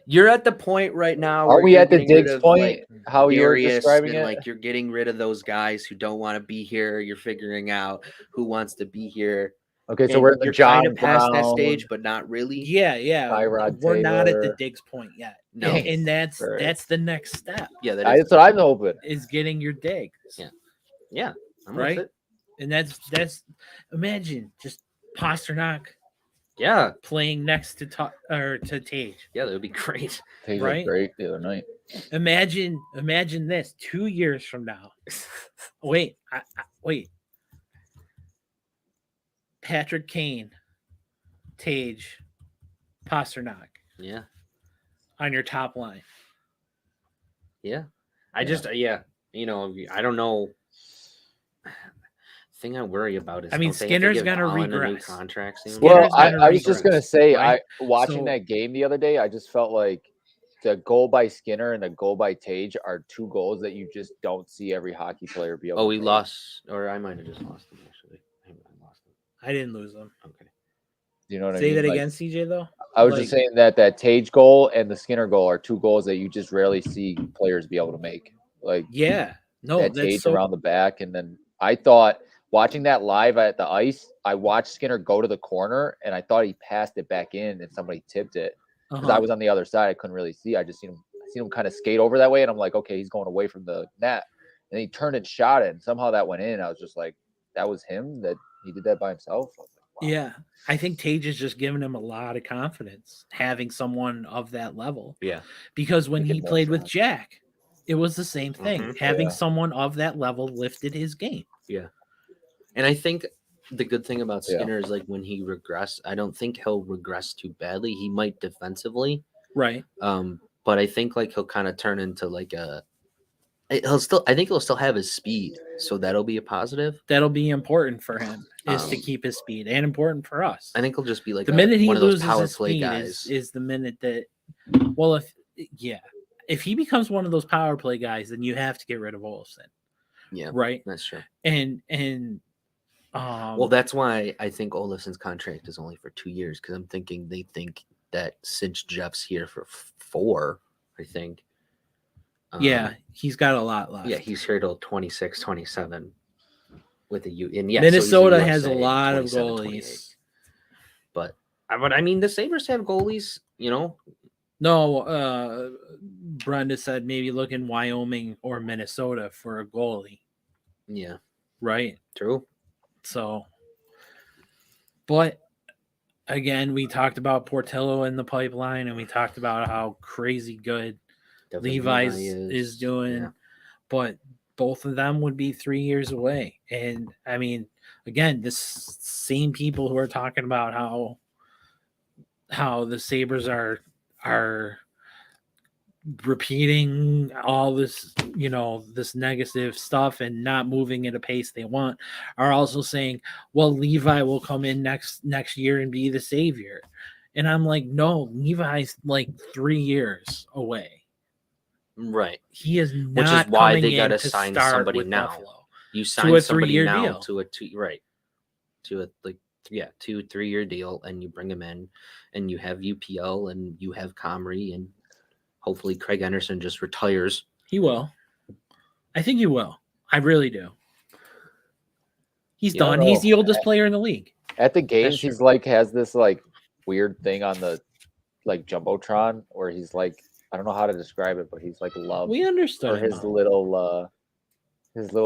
You're at the point right now. Are we at the Diggs point? How you're describing it? You're getting rid of those guys who don't want to be here. You're figuring out who wants to be here. Okay, so we're you're John kind of past that Brown, stage, but not really. Yeah. Tyrod We're not at the Taylor. Diggs point yet. No. And that's the next step. Yeah, that's what I'm hoping. Is getting your Diggs. Yeah. I'm right. with it. And that's imagine just Pasternak. Yeah, playing next to Tage. Yeah, that would be great. Tage was great the other night. Imagine this 2 years from now. Wait. Patrick Kane, Tage, Pasternak. Yeah. On your top line. Yeah. I don't know. thing I worry about is I mean, don't they have to Skinner's give gonna Allen a new regress. contract soon? Skinner's Well, gonna I was just gonna regress, say, right? watching So- that game the other day, I just felt like the goal by Skinner and the goal by Tage are two goals that you just don't see every hockey player be able. Oh, to we make. lost, or I might have just lost them actually. I lost them. I didn't lose them. Okay. You know what I Say mean? that Like, again, CJ. Though I was Like, just saying that Tage goal and the Skinner goal are two goals that you just rarely see players be able to make. Like, yeah, no, that that's Tage so. around the back, and then I thought watching that live at the ice, I watched Skinner go to the corner, and I thought he passed it back in, and somebody tipped it because I was on the other side. I couldn't really see. I just seen him kind of skate over that way, and I'm like, okay, he's going away from the net, and he turned and shot it, and somehow that went in. I was just like, that was him. That he did that by himself. I was like, wow. Yeah, I think Tage is just giving him a lot of confidence having someone of that level. Yeah. Because when Making he more played with shots. Jack, it was the same thing. Mhm. Having Yeah. someone of that level lifted his game. Yeah. And I think the good thing about Yeah. Skinner is like when he regress, I don't think he'll regress too badly. He might defensively, Right. but I think like he'll kind of turn into like I think he'll still have his speed, so that'll be a positive. That'll be important for him is to Um, keep his speed, and important for us. I think he'll just be like the minute he one of those loses power his play speed guys. is the minute that, well, if he becomes one of those power play guys, then you have to get rid of Olsen, Yeah, right? that's true. And Well, that's why I think Olafson's contract is only for 2 years, because I'm thinking they think that since Jeff's here for 4, I think. yeah, he's got a lot left. Yeah, he's here till 26, 27 with the U. And yeah, Minnesota so he's a has a USA, lot of 27, 28. goalies. But I mean, the Sabres have goalies, you know. No, Brenda said maybe look in Wyoming or Minnesota for a goalie, Yeah, right? true. So, but again, we talked about Portillo in the pipeline, and we talked about how crazy good Definitely Levi's Levi is doing. yeah. But both of them would be 3 years away. And I mean, again, this same people who are talking about how the Sabres are repeating all this, this negative stuff and not moving at a pace they want, are also saying, well, Levi will come in next year and be the savior. And I'm like, no, Levi's like 3 years away. Right. He is not, which is why coming they got in to to sign start somebody with now. Buffalo. You a sign somebody 3-year now deal. to a 2-3-year deal, and you bring him in, and you have UPL, and you have Comrie, and hopefully Craig Anderson just retires. He will. I think he will. I really do. He's Yeah, I done. don't He's know. the oldest player in the league. At the games, true. he's like has this like weird thing on the like jumbotron where he's like, I don't know how to describe it, but he's like loved We understood for him, his though. little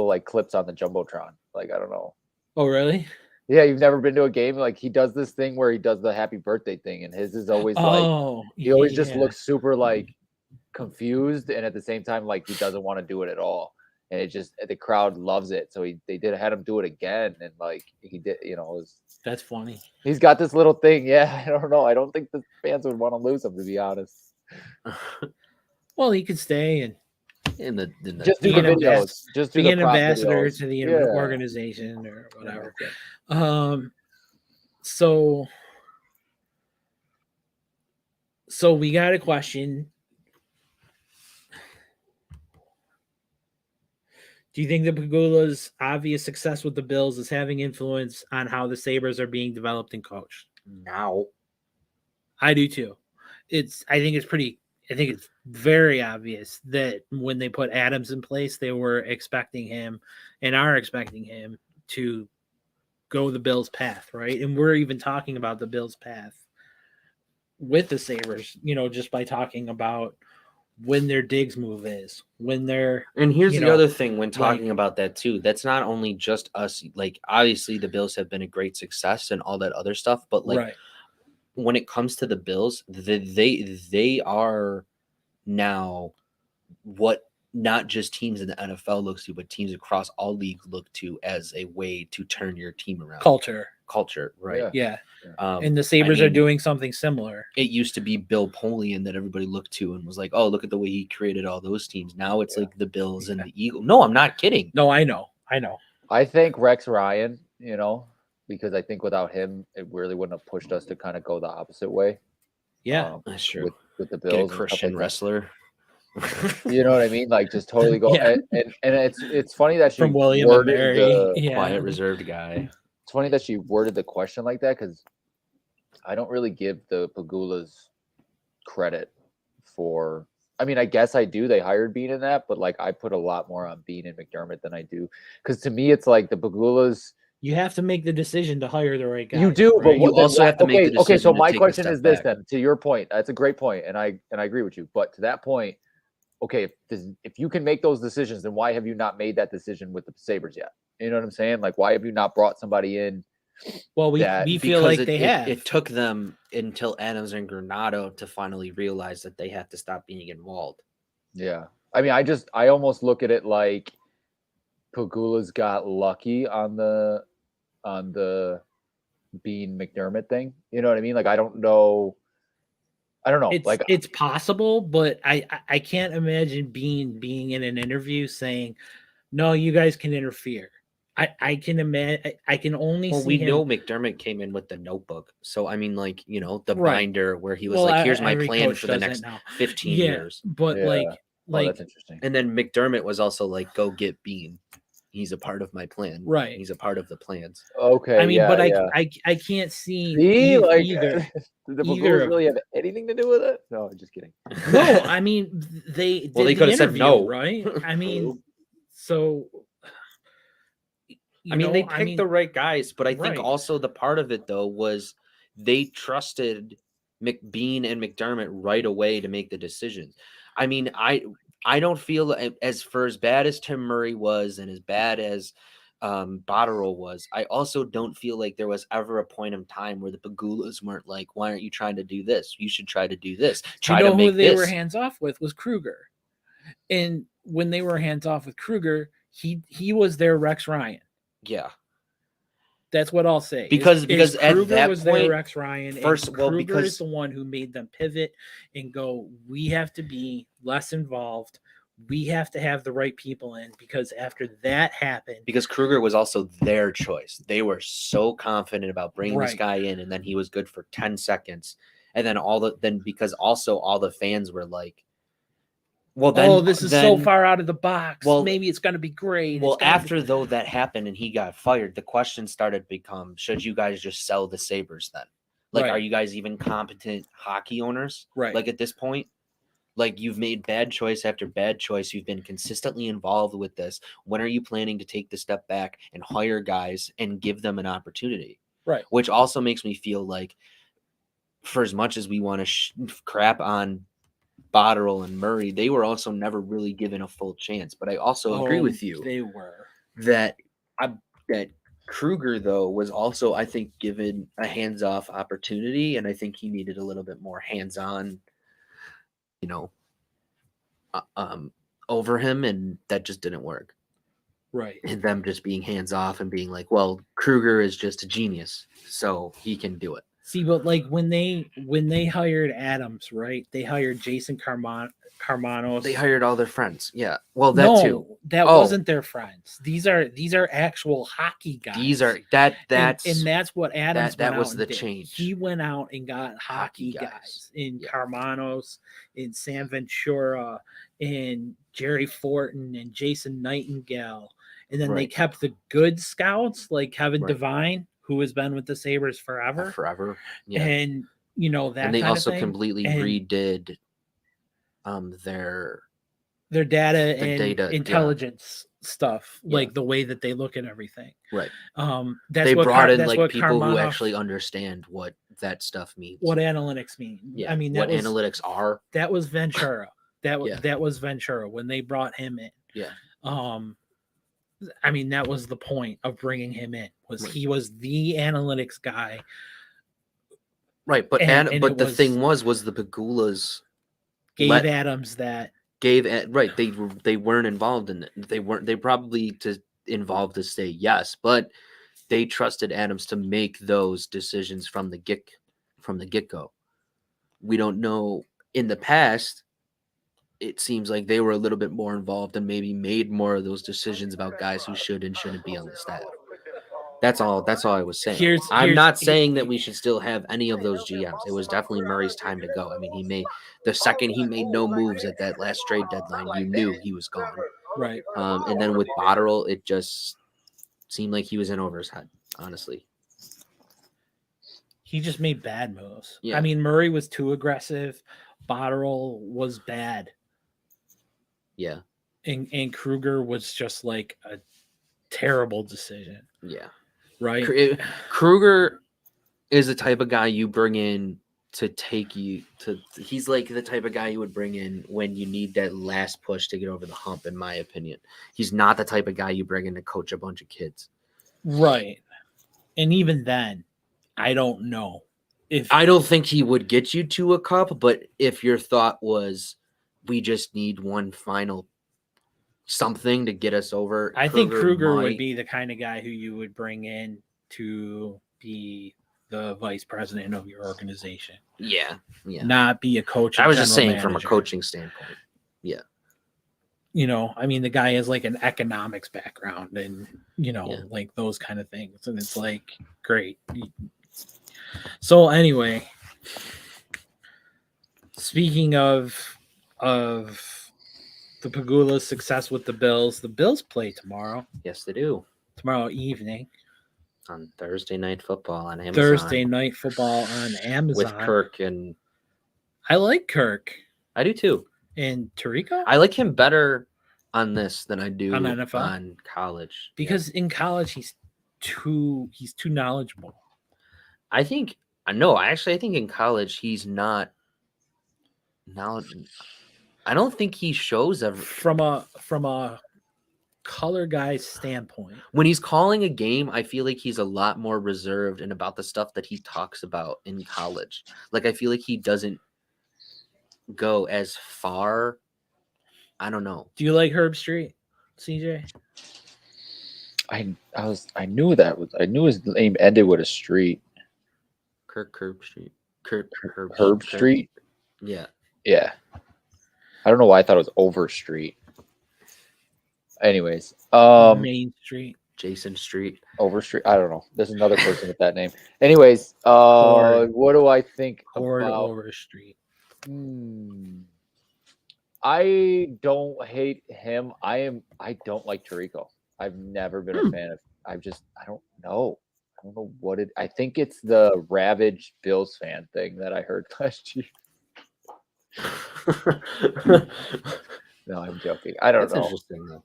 like clips on the jumbotron. Like, I don't know. Oh, really? Yeah, you've never been to a game. Like, he does this thing where he does the happy birthday thing, and his is always like he always just looks super like confused, and at the same time like he doesn't want to do it at all. And it just the crowd loves it. So they had him do it again, and like he did, it was. That's funny. He's got this little thing. Yeah, I don't know. I don't think the fans would want to lose him, to be honest. Well, he could stay and Just do be the an videos. Just do be the an prop ambassador videos. to the Yeah. organization or whatever. Yeah. So we got a question. Do you think that Pagula's obvious success with the Bills is having influence on how the Sabres are being developed and coached? now. I do too. I think it's very obvious that when they put Adams in place, they were expecting him and are expecting him to go the Bills' path, right? And we're even talking about the Bills' path with the Sabres, just by talking about when their Diggs move is, when they're. And here's the other thing when talking about that too. That's not only just us. Like, obviously the Bills have been a great success and all that other stuff, but like right. when it comes to the Bills, they are now what not just teams in the NFL looks to, but teams across all leagues look to as a way to turn your team around. Culture, right? Yeah. And the Sabres are doing something similar. It used to be Bill Polian that everybody looked to and was like, oh, look at the way he created all those teams. Now it's like the Bills and the Eagles. No, I'm not kidding. No, I know. I think Rex Ryan, because I think without him, it really wouldn't have pushed us to kind of go the opposite way. Yeah, That's true. With the Get a Bills and stuff Christian like that. wrestler. You know what I mean? Like just totally go. Yeah. And it's funny that she from William and worded Mary. the. Yeah. Quiet, reserved guy. It's funny that she worded the question like that because I don't really give the Pagulas credit for. I mean, I guess I do. They hired Bean in that, but like I put a lot more on Bean and McDermott than I do because to me, it's like the Pagulas. You have to make the decision to hire the right guy. You do, but right? You also have to make the decision. Okay, so to my take a question step is this back. then. To your point, that's a great point, and I agree with you. But to that point, okay, if you can make those decisions, then why have you not made that decision with the Sabres yet? You know what I'm saying? Like, why have you not brought somebody in? Well, we feel like they have. It took them until Adams and Granado to finally realize that they have to stop being involved. Yeah, I mean, I almost look at it like Pagula's got lucky on the Bean McDermott thing. You know what I mean? Like, I don't know. It's possible, but I can't imagine being in an interview saying, "No, you guys can interfere." I can imagine. I can only see. We him... know McDermott came in with the notebook, so I mean, like the right. binder where he was like, "Here's my plan for the next 15 yeah, years." But like, that's interesting. And then McDermott was also like, "Go get Bean. He's a part of my plan. Right. He's a part of the plans." Okay. I mean, I can't see. Either. Did the Pagulas really have anything to do with it? No, I'm just kidding. No, I mean they could have said no, right? I mean, so. They picked the right guys, but I think right. also the part of it though was they trusted McBean and McDermott right away to make the decisions. I mean, I don't feel as bad as Tim Murray was and as bad as Botterill was. I also don't feel like there was ever a point in time where the Pagulas weren't like, "Why aren't you trying to do this? You should try to do this." Who they were hands off with was Kruger, and when they were hands off with Kruger, he was their Rex Ryan. Yeah. That's what I'll say. Because at that was point, their Rex Ryan. Kruger is the one who made them pivot and go, we have to be less involved. We have to have the right people in, because after that happened, because Kruger was also their choice. They were so confident about bringing this guy in, and then he was good for 10 seconds. And then because also all the fans were like, well, then this is so far out of the box. Well, maybe it's going to be great. Well, after though that happened and he got fired, the question started to become: should you guys just sell the Sabres then? Like, are you guys even competent hockey owners? Right. Like at this point, like you've made bad choice after bad choice. You've been consistently involved with this. When are you planning to take the step back and hire guys and give them an opportunity? Right. Which also makes me feel like, for as much as we want to crap on Botterill and Murray, they were also never really given a full chance. But I also agree with you. They were. That Kruger, though, was also, I think, given a hands-off opportunity, and I think he needed a little bit more hands-on, over him, and that just didn't work. Right. And them just being hands-off and being like, well, Kruger is just a genius, so he can do it. See, but like when they hired Adams, right? They hired Jason Carmanos. They hired all their friends. Yeah. Well, that wasn't their friends. These are actual hockey guys. And that's what Adams that was the change. He went out and got hockey guys in Carmanos, in Sam Ventura, in Jerry Fortin, and Jason Nightingale. And then they kept the good scouts like Kevin Devine, who has been with the Sabres forever. Yeah. And that. And they kind also of thing. completely redid their data and intelligence stuff, like the way that they look at everything. Right. They brought in like people who actually understand what that stuff means. What analytics mean. Yeah. I mean, what analytics are. That was Ventura. That was Ventura when they brought him in. Yeah. I mean, that was the point of bringing him in. He was the analytics guy. Right, but the thing was the Pagulas gave Adams that. They weren't involved in it. They probably involved to say yes, but they trusted Adams to make those decisions from the get-go. We don't know in the past it seems like they were a little bit more involved and maybe made more of those decisions about guys who should and shouldn't be on the staff. That's all I was saying. I'm not saying that we should still have any of those GMs. It was definitely Murray's time to go. I mean, the second he made no moves at that last trade deadline, you knew he was gone. Right. And then with Botterill, it just seemed like he was in over his head, honestly. He just made bad moves. Yeah. I mean, Murray was too aggressive. Botterill was bad. Yeah. And Kruger was just like a terrible decision. Yeah. Right. Kruger is the type of guy you bring in to take you to. He's like the type of guy you would bring in when you need that last push to get over the hump, in my opinion. He's not the type of guy you bring in to coach a bunch of kids. Right. And even then, I don't know. I don't think he would get you to a cup, but if your thought was we just need one final something to get us over, I think Kruger would be the kind of guy who you would bring in to be the vice president of your organization. Yeah. Not be a coach. I was just saying manager. from a coaching standpoint. Yeah. You know, I mean, the guy has like an economics background and, like those kind of things. And it's like, great. So anyway, speaking of the Pegula's success with the Bills play tomorrow. Yes, they do. Tomorrow evening. On Thursday Night Football on Amazon. Thursday Night Football on Amazon. With Kirk and... I like Kirk. I do too. And Tirico? I like him better on this than I do on NFL? On college. Because in college he's too knowledgeable. I think in college he's not knowledgeable. I don't think he shows from a color guy's standpoint. When he's calling a game, I feel like he's a lot more reserved and about the stuff that he talks about in college. Like I feel like he doesn't go as far. I don't know. Do you like Herb Street, CJ? I knew his name ended with a street. Herb Street. Herb Street? Yeah. Yeah. I don't know why I thought it was Overstreet. Anyways, Main Street, Jason Street, Overstreet. I don't know. There's another person with that name. Anyways, what do I think Horde about Overstreet? I don't hate him. I don't like Tirico. I've never been a fan of. I don't know. I don't know what it. I think it's the Ravage Bills fan thing that I heard last year. No, I'm joking. I don't know. That's interesting though.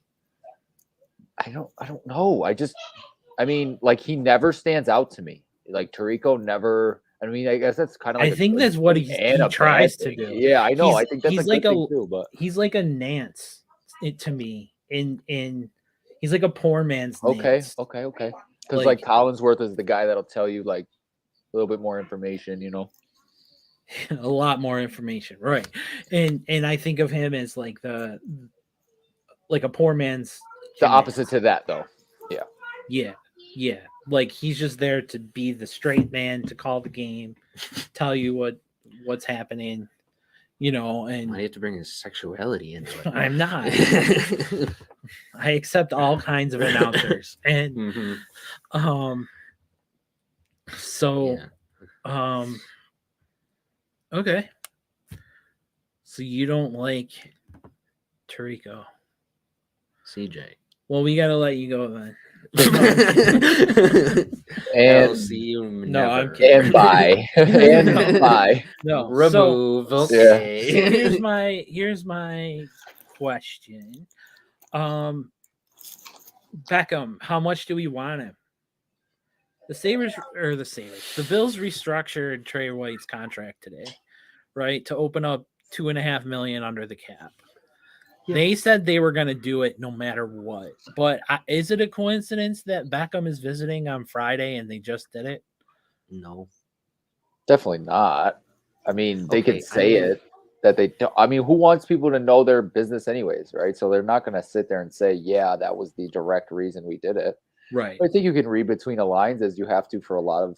I don't know. I mean, like he never stands out to me. Like Tirico never. I mean, I guess that's kind of. Like I think that's what he tries to do. Yeah, I know. I think that's he's a like good thing too. But he's like a Nance to me. In he's like a poor man's. Okay. Nance. Because like Collinsworth is the guy that'll tell you like a little bit more information. A lot more information, right? And I think of him as like a poor man's. The opposite to that, though. Yeah. Like he's just there to be the straight man, to call the game, tell you what's happening, and I have to bring his sexuality into it. I'm not. I accept all kinds of announcers. And okay. So you don't like Tirico. CJ. Well, we gotta let you go then. And I'll see you no, I'm never. kidding. And bye. And bye. No. Remove. So Okay. here's my question. Beckham, how much do we want him? The Bills restructured Trey White's contract today, right? To open up $2.5 million under the cap. Yeah. They said they were going to do it no matter what. But is it a coincidence that Beckham is visiting on Friday and they just did it? No. Definitely not. I mean, they could say it that they don't. I mean, who wants people to know their business anyways, right? So they're not going to sit there and say, yeah, that was the direct reason we did it. Right. But I think you can read between the lines as you have to for a lot of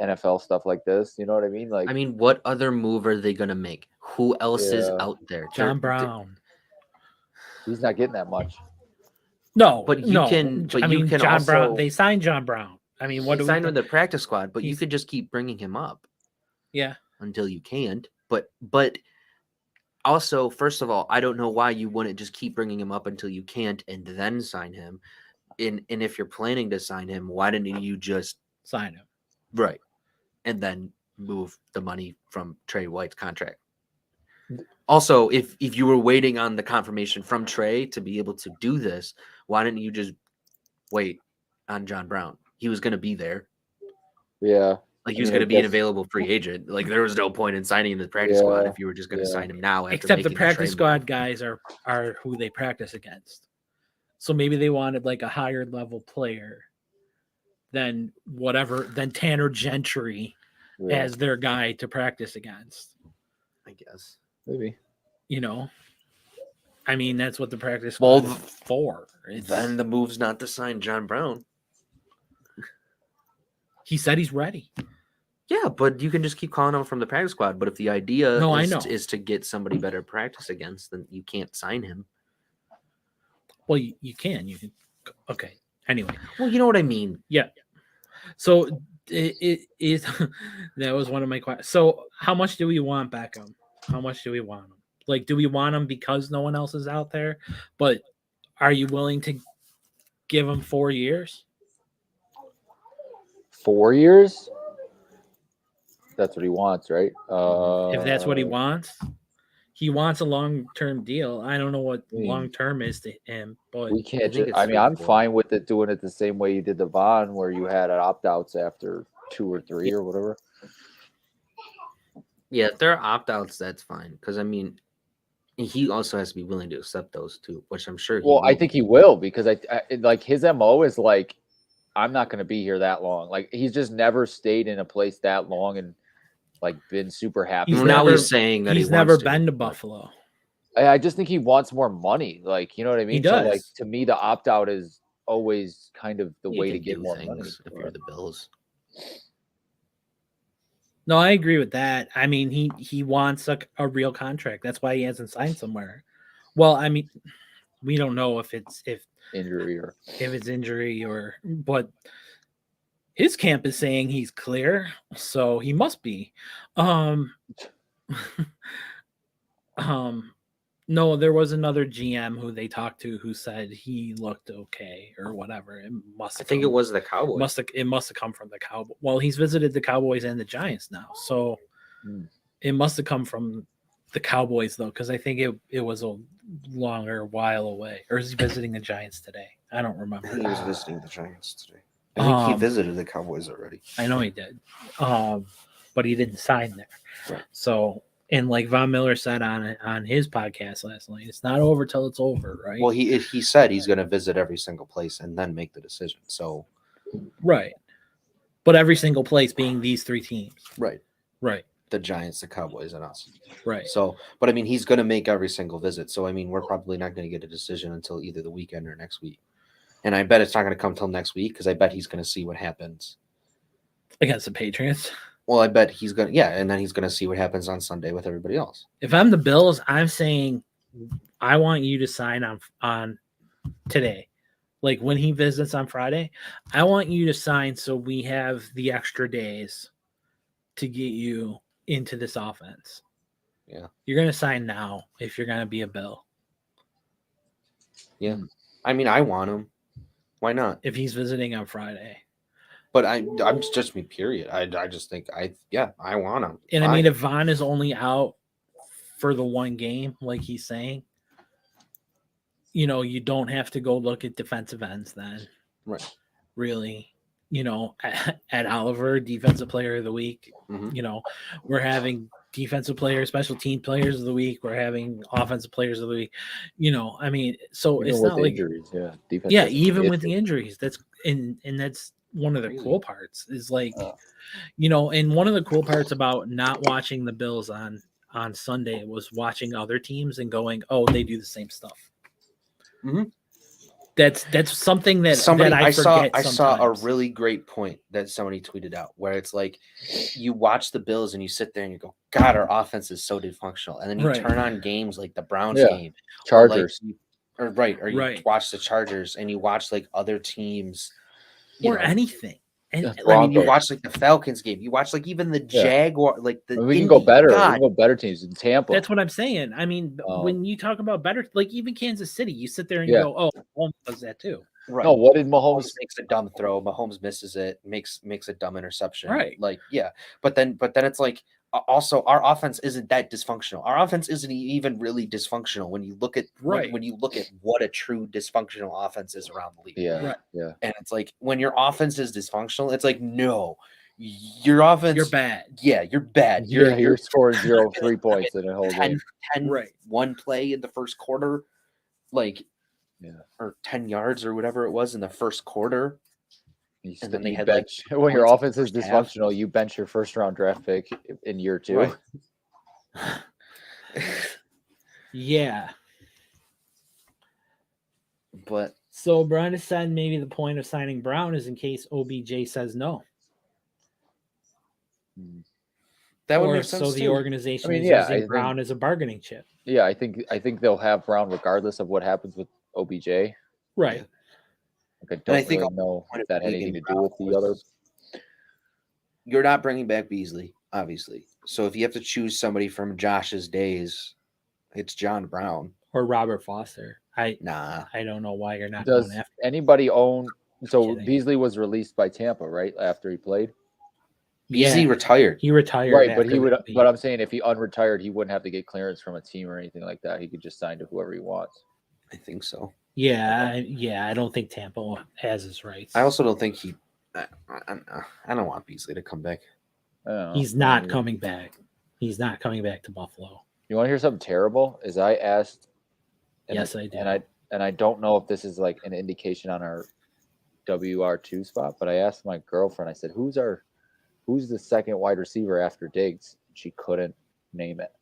NFL stuff like this. You know what I mean? Like, I mean, what other move are they gonna make? Who else is Yeah. out there? John Brown. he's not getting that much. No, But you no. can- but I you mean, can John Brown. also- They signed John Brown. I mean, what He do we signed with think? the practice squad, but you He's- could just keep bringing him up Yeah. until you can't. But also, first of all, I don't know why you wouldn't just keep bringing him up until you can't and then sign him. And if you're planning to sign him, why didn't you just Sign him. right and then move the money from Trey White's contract? Also, if you were waiting on the confirmation from Trey to be able to do this, why didn't you just wait on John Brown? He was going to be there. Yeah. Like, I he was mean, going I to be an guess- available free agent. Like, there was no point in signing him to the practice squad Yeah, if you were just going to yeah. sign him now. After Except the making practice Trey squad move. guys are who they practice against. So maybe they wanted like a higher level player than Tanner Gentry Yeah, as their guy to practice against. I guess. maybe. You know, I mean, that's what the practice Well, squad is for. It's, Then the move's not to sign John Brown. he said he's ready. Yeah, but you can just keep calling him from the practice squad. But if the idea No, I is, know. is to get somebody better to practice against, then you can't sign him. Well, you can. Okay. Anyway, Well, you know what I mean. so it is that was one of my questions. So how much do we want Beckham? How much do we want him? Like, do we want him because no one else is out there? But are you willing to give him 4 years? 4 years? That's what he wants, right? If that's what he wants. He wants a long-term deal. I don't know what I mean, long-term is to him, but we I can't. think it's I mean, I'm 3 to 4. fine with it doing it the same way you did the Vaughn, where you had opt-outs after 2 or 3 or whatever. Yeah, if there are opt-outs, that's fine. Because, I mean, he also has to be willing to accept those too, which I'm sure he Well, I will. think he will, because I like his MO is like, I'm not going to be here that long. Like, he's just never stayed in a place that long and like been super happy. He's Well, now never- he's saying that he's he never wants been to but- Buffalo. I just think he wants more money. Like, you know what I mean? does. So, like, to me, the opt-out is always kind of the You way to can get do more money. things if you're the Bills. No, I agree with that. I mean, he wants a real contract. That's why he hasn't signed somewhere. Well, I mean, we don't know if it's Injury or injury or, but his camp is saying he's clear, so he must be. No, there was another GM who they talked to who said he looked okay or whatever. It must. I think it was the Cowboys. It must have come from the Cowboys. Well, he's visited the Cowboys and the Giants now, so it must have come from the Cowboys though, because I think it was a longer while away. Or is he visiting the Giants today? I don't remember. He was visiting the Giants today. I think he visited the Cowboys already. I know he did, but he didn't sign there. Right. So, and like Von Miller said on his podcast last night, it's not over till it's over, right? Well, he said he's going to visit every single place and then make the decision. So, right. But every single place being these 3 teams. right, Right. the Giants, the Cowboys, and us. Right. So, but I mean, he's going to make every single visit. So, I mean, we're probably not going to get a decision until either the weekend or next week. And I bet it's not going to come till next week because I bet he's going to see what happens Against the Patriots. Well, I bet he's going to, yeah, and then he's going to see what happens on Sunday with everybody else. If I'm the Bills, I'm saying I want you to sign on today. Like when he visits on Friday, I want you to sign so we have the extra days to get you into this offense. Yeah. You're going to sign now if you're going to be a Bill. Yeah. I mean, I want him. Why not? If he's visiting on Friday. But I'm just me, period. I just think I want him. And I mean, if Vaughn is only out for the one game, like he's saying, you know, you don't have to go look at defensive ends then. Right. Really, you know, at Oliver, defensive player of the week, Mhm. you know, we're having defensive players, special team players of the week. We're having offensive players of the week. You know, I mean, so Even it's with not the like injuries, yeah. Defense yeah, has to be even an with the issue. injuries, that's and that's one of the Crazy. cool parts is like, you know, and one of the cool parts about not watching the Bills on Sunday was watching other teams and going, oh, they do the same stuff. Mhm. That's something that I saw forget. I saw a sometimes. really great point that somebody tweeted out where it's like you watch the Bills and you sit there and you go, God, our offense is so dysfunctional. And then you Right. turn on games like the Browns Yeah. game, Chargers. or you Right. watch the Chargers and you watch like other teams, or anything. And I mean, you Broncos. watch like the Falcons game, you watch like even the Jaguar, like the we can go better. We God, can go better teams in Tampa. that's what I'm saying. I mean, when you talk about better, like even Kansas City, you sit there and you go, "Oh, Mahomes does that too." Right. No, what did Mahomes makes a dumb throw? Mahomes misses it, makes a dumb interception. Right. Like, yeah. But then it's like also our offense isn't that dysfunctional. Our offense isn't even really dysfunctional when you look at when you look at what a true dysfunctional offense is around the league. Yeah. Right. Yeah. And it's like when your offense is dysfunctional, it's like no, your offense, you're bad. Yeah, you're bad. You're scoring 0 3 points in a whole game. 10 one play in the first quarter, like. Yeah. Or 10 yards or whatever it was in the first quarter. And then they had bench. When your offense is dysfunctional, you bench your first round draft pick in year 2. Right. Yeah. But so Brian said maybe the point of signing Brown is in case OBJ says no. That would make sense. So the organization is using Brown as a bargaining chip. Yeah, I think they'll have Brown regardless of what happens with OBJ. Right. Like, I don't really know if that had anything to do with the other. You're not bringing back Beasley, obviously. So if you have to choose somebody from Josh's days, it's John Brown or Robert Foster. I don't know why you're not going after. Anybody own? So Beasley was released by Tampa, right? After he played. Beasley retired. He retired. Right, but he would. But I'm saying if he unretired, he wouldn't have to get clearance from a team or anything like that. He could just sign to whoever he wants. I think so. Yeah. I don't think Tampa has his rights. I also don't think he. I don't want Beasley to come back. He's not coming back. He's not coming back to Buffalo. You want to hear something terrible? Is I asked. Yes, I do. And I don't know if this is like an indication on our WR2 spot, but I asked my girlfriend. I said, "Who's the second wide receiver after Diggs?" She couldn't name it.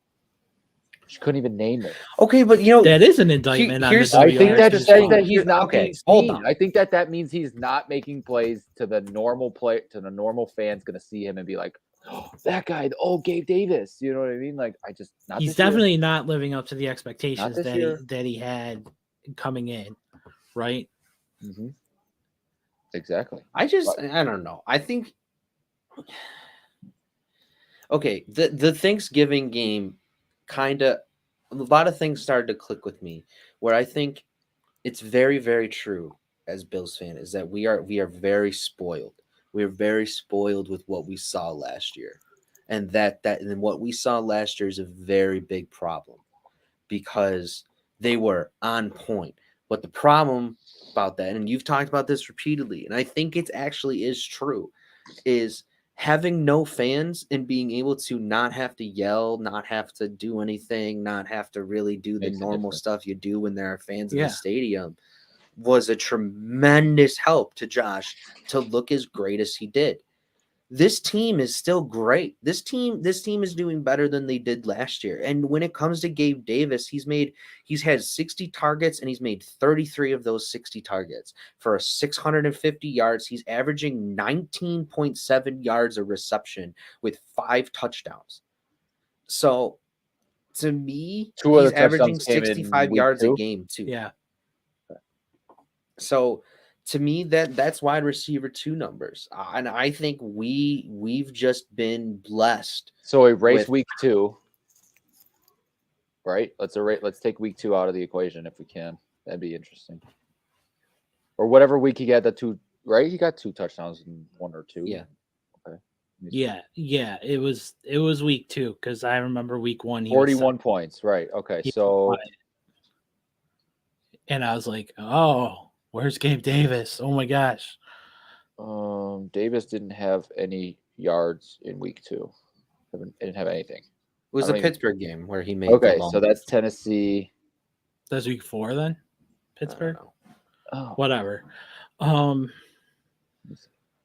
She couldn't even name it. Okay, but that is an indictment. I think that's saying that he's not. Okay, hold on. I think that means he's not making plays to the normal fan's going to see him and be like, "Oh, that guy, Gabe Davis." You know what I mean? Like, he's definitely not living up to the expectations that he had coming in, right? Mm-hmm. Exactly. I don't know. I think. Okay, the Thanksgiving game a lot of things started to click with me where I think it's very, very true as Bills fan is that we are very spoiled. We are very spoiled with what we saw last year. And and what we saw last year is a very big problem because they were on point. But the problem about that, and you've talked about this repeatedly, and I think it actually is true, is having no fans and being able to not have to yell, not have to do anything, not have to really do the normal stuff you do when there are fans in the stadium was a tremendous help to Josh to look as great as he did. This team is still great. This team is doing better than they did last year. And when it comes to Gabe Davis, he's had 60 targets and he's made 33 of those 60 targets for 650 yards. He's averaging 19.7 yards a reception with 5 touchdowns. So to me, he's averaging 65 yards a game too. Yeah. So to me, that's wide receiver 2 numbers, and I think we've just been blessed. So erase week 2, right? Let's take week 2 out of the equation if we can. That'd be interesting. Or whatever week he got the 2, right? He got 2 touchdowns in 1 or 2. Yeah. Okay. Yeah. It was week 2 because I remember week 1. 41 points, right? Okay, so. And I was like, oh. Where's Gabe Davis? Oh my gosh. Davis didn't have any yards in week 2. Didn't have anything. It was a Pittsburgh game where he made. Okay, so that's Tennessee. That's week 4 then? Pittsburgh? Oh. Whatever. But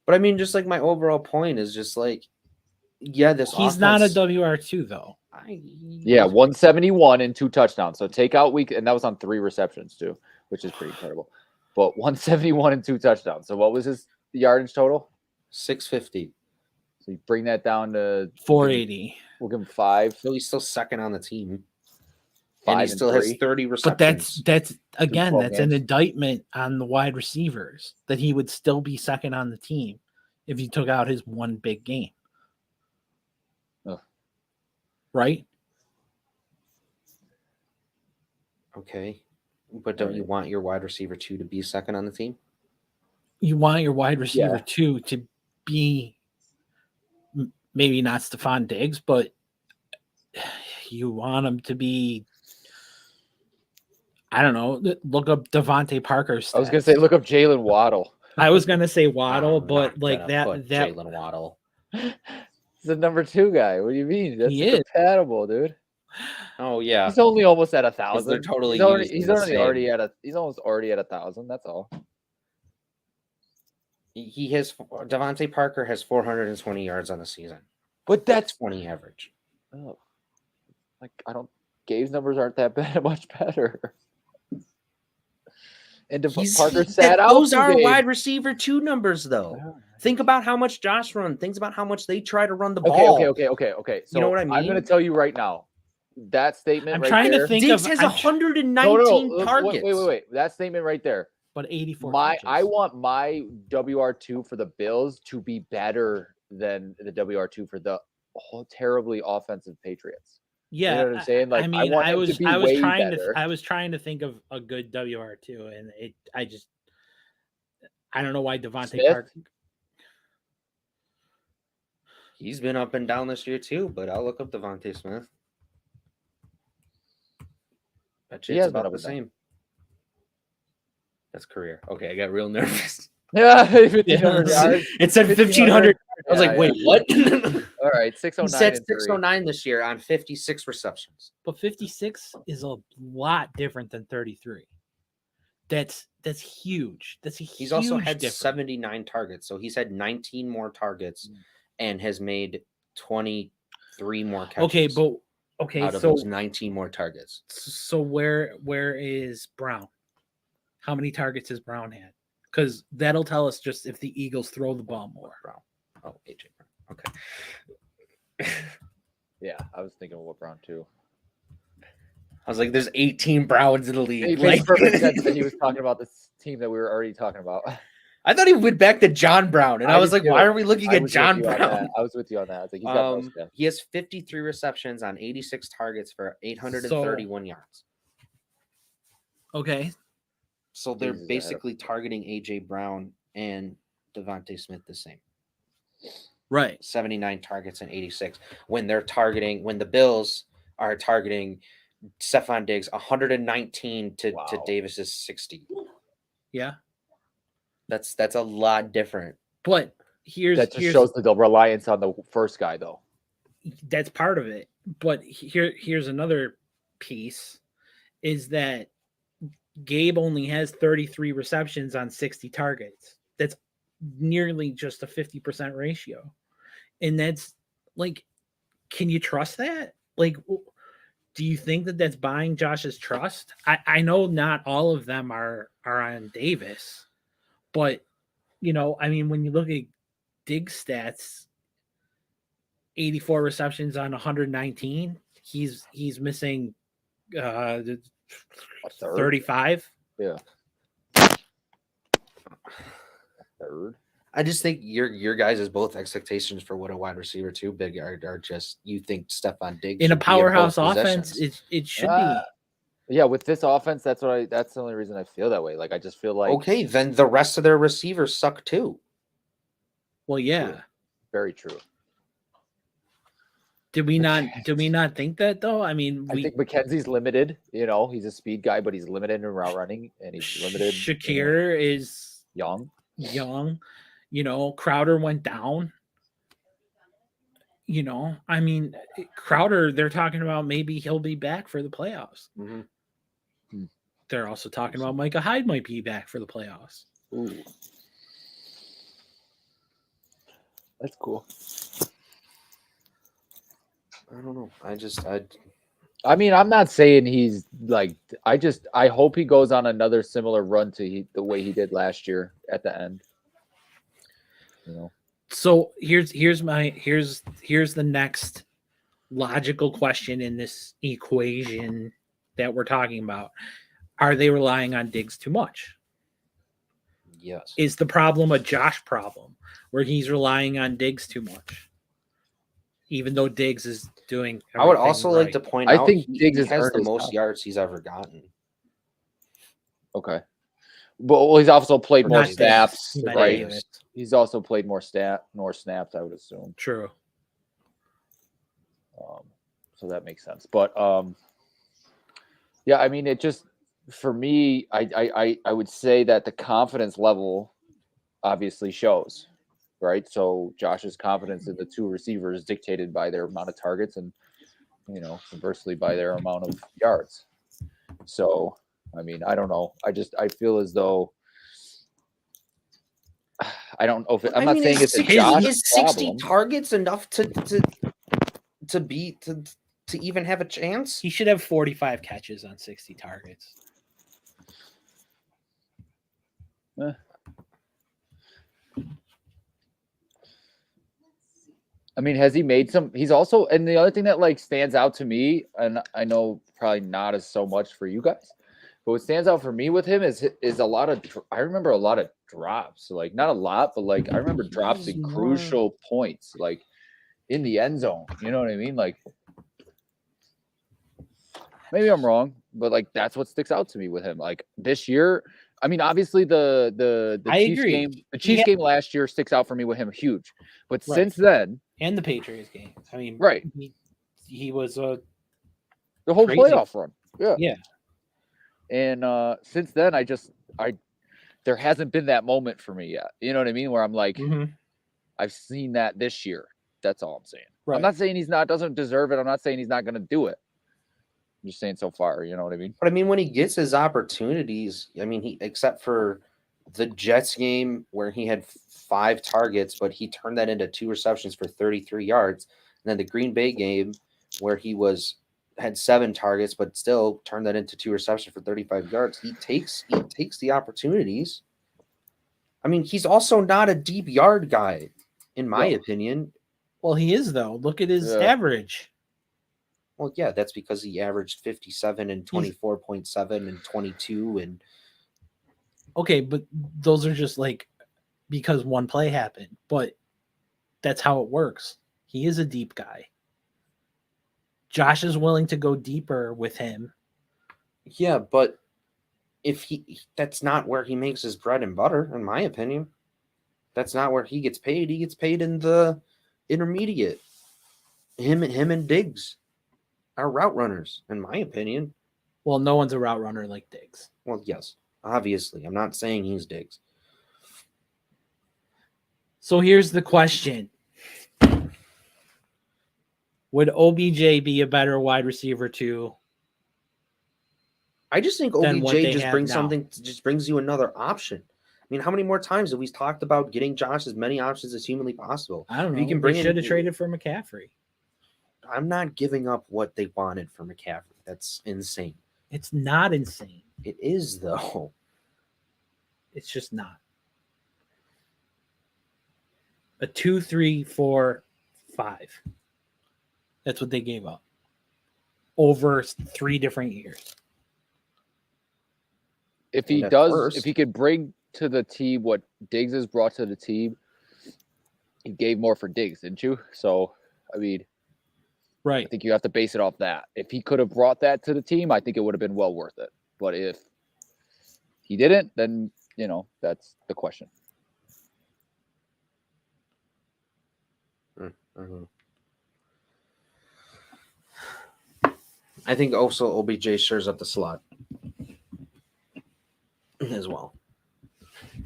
I mean, just like my overall point is just like, he's not a WR2 though. Yeah, 171 and 2 touchdowns. So take out week, and that was on 3 receptions too, which is pretty incredible. but 171 and 2 touchdowns. So what was his yardage total? 650. So you bring that down to 480. We'll give him 5. So he's still second on the team. 5 And he and still has 3. 30 receptions. But that's again, 12 that's an games. indictment on the wide receivers that he would still be second on the team if he took out his one big game. Oh. Right? Okay. But don't you want your wide receiver 2 to be second on the team? You want your wide receiver Yeah. 2 to be maybe not Stephon Diggs, but you want him to be, I don't know, look up Devontae Parker's stats. I was going to say, look up Jalen Waddle. I was going to say Waddle, I'm but not like gonna that put that Jalen Waddle. He's the number 2 guy. What do you mean? That's He is. compatible, dude. Oh yeah. He's only almost at Because they're 1,000. totally He's already at he's almost already at 1,000. That's all. He has Devontae Parker has 420 yards on the season. But that's 20 average. oh, like I don't. Gabe's numbers aren't that bad. Much better. And Parker sat out. Those 2 are games. wide receiver 2 numbers, though. Oh. Think about how much Josh runs. Think about how much they try to run the Okay, ball. okay. So You know what I I'm going mean? to tell you right now. That statement I'm right trying there. to think Diggs of has I'm 119 targets. Wait. That statement right there. but 84 I catches. want my WR2 for the Bills to be better than the WR2 for the terribly offensive Patriots. Yeah, You know what I'm saying? Like, I mean, want I him was to be way better. I was trying to think of a good WR2, and I don't know why Devontae Smith? Parker. He's been up and down this year too, but I'll look up Devontae Smith. Bet you He it's has been about up the and down. same. That's career. Okay, I got real nervous. Yeah, 1,500 yards. It said 1,500. I was Yeah, like, wait, yeah. what? All right, He 609 said and 3. 609 this year on 56 receptions. But 56 is a lot different than 33. That's huge. That's a huge He's also had difference. 79 targets, so he's had 19 more targets and has made 23 more catches. Okay, out of so those 19 more targets. so where is Brown? How many targets has Brown had? Because that'll tell us just if the Eagles throw the ball more. Brown. Oh, AJ Brown. Okay. Yeah, I was thinking of what Brown too. I was like, there's 18 Browns in the league. It Like, makes perfect sense that he was talking about this team that we were already talking about. I thought he went back to John Brown, and I was did like, too. why are we looking I at was John with you on Brown? that. I was with you on that. I was like, he's got most guys. He has 53 receptions on 86 targets for 831 yards. Okay, So they're Jesus, basically targeting AJ Brown and Devontae Smith the same. right. 79 targets and 86. When the Bills are targeting Stephon Diggs 119 to Wow. Davis's 60. Yeah, That's a lot different. but That just shows the reliance on the first guy, though. that's part of it. But here's another piece is that Gabe only has 33 receptions on 60 targets. That's nearly just a 50% ratio. And that's like, can you trust that? Like, do you think that that's buying Josh's trust? I know not all of them are on Davis, but I mean, when you look at Diggs stats, 84 receptions on 119, he's missing A third? 35. Yeah. Third. I just think your guys' both expectations for what a wide receiver too big are just, you think Stephon Diggs In a should be powerhouse both offense, positions. it should be. Yeah, with this offense, that's the only reason I feel that way. Like, I just feel like Okay, then the rest of their receivers suck too. Well, yeah. very true. Did we not think that though? I mean, I think McKenzie's limited. He's a speed guy, but he's limited in route running, and he's limited. Shakir is young. Crowder went down. I mean, Crowder, they're talking about maybe he'll be back for the playoffs. Mm-hmm. They're also talking about Micah Hyde might be back for the playoffs. Ooh. That's cool. I don't know. I mean, I'm not saying he's like. I hope he goes on another similar run to the way he did last year at the end. You know. So here's the next logical question in this equation that we're talking about. Are they relying on Diggs too much? Yes. Is the problem a Josh problem where he's relying on Diggs too much? Even though Diggs is doing I would everything also right. like to point I out think he Diggs has has earned the his most time. yards he's ever gotten. Okay. But he's also played Or more not snaps, Diggs, right? Davis. He's also played more snaps, I would assume. True. So that makes sense. But yeah, I mean, it just for me, I would say that the confidence level obviously shows, right? So Josh's confidence in the two receivers is dictated by their amount of targets and, you know, conversely by their amount of yards. So, I mean, I don't know. I feel as though I don't know if I'm not saying it's a Josh is 60 problem. targets enough to even have a chance? He should have 45 catches on 60 targets. I mean, has he made some? He's also, and the other thing that like stands out to me, and I know probably not as so much for you guys, but what stands out for me with him is a lot of. I remember a lot of drops, like not a lot, but like I remember drops in crucial points, like in the end zone. You know what I mean? Like maybe I'm wrong, but like that's what sticks out to me with him. Like this year, I mean, obviously the I Chiefs agree. game, the Chiefs game last year sticks out for me with him huge, but Right. since then. And the Patriots game. I mean, right. He was the whole playoff run. Yeah. Yeah. And since then, there hasn't been that moment for me yet. You know what I mean? Where I'm like, I've seen that this year. That's all I'm saying. Right. I'm not saying doesn't deserve it. I'm not saying he's not going to do it. I'm just saying so far. You know what I mean? But I mean, when he gets his opportunities, I mean, except for the Jets game where he had 5 targets, but he turned that into 2 receptions for 33 yards. And then the Green Bay game where he had 7 targets, but still turned that into 2 receptions for 35 yards. He takes the opportunities. I mean, he's also not a deep yard guy, in my opinion. Well, he is though. Look at his average. Well, yeah, that's because he averaged 57 and 24.7 and 22 and. Okay, but those are just like because one play happened, but that's how it works. He is a deep guy. Josh is willing to go deeper with him. Yeah, but that's not where he makes his bread and butter, in my opinion. That's not where he gets paid. He gets paid in the intermediate. Him and Diggs are route runners, in my opinion. Well, no one's a route runner like Diggs. Well, yes, obviously. I'm not saying he's Diggs. So here's the question. Would OBJ be a better wide receiver too? I just think OBJ just brings you another option. I mean, how many more times have we talked about getting Josh as many options as humanly possible? I don't know. They should have traded for McCaffrey. I'm not giving up what they wanted for McCaffrey. That's insane. It's not insane. It is, though. It's just not. A 2, 3, 4, 5. That's what they gave up over 3 different years. If he could bring to the team what Diggs has brought to the team, he gave more for Diggs, didn't you? So, I mean, right. I think you have to base it off that. If he could have brought that to the team, I think it would have been well worth it. But if he didn't, then, you know, that's the question. Mm-hmm. I think also OBJ shares up the slot as well.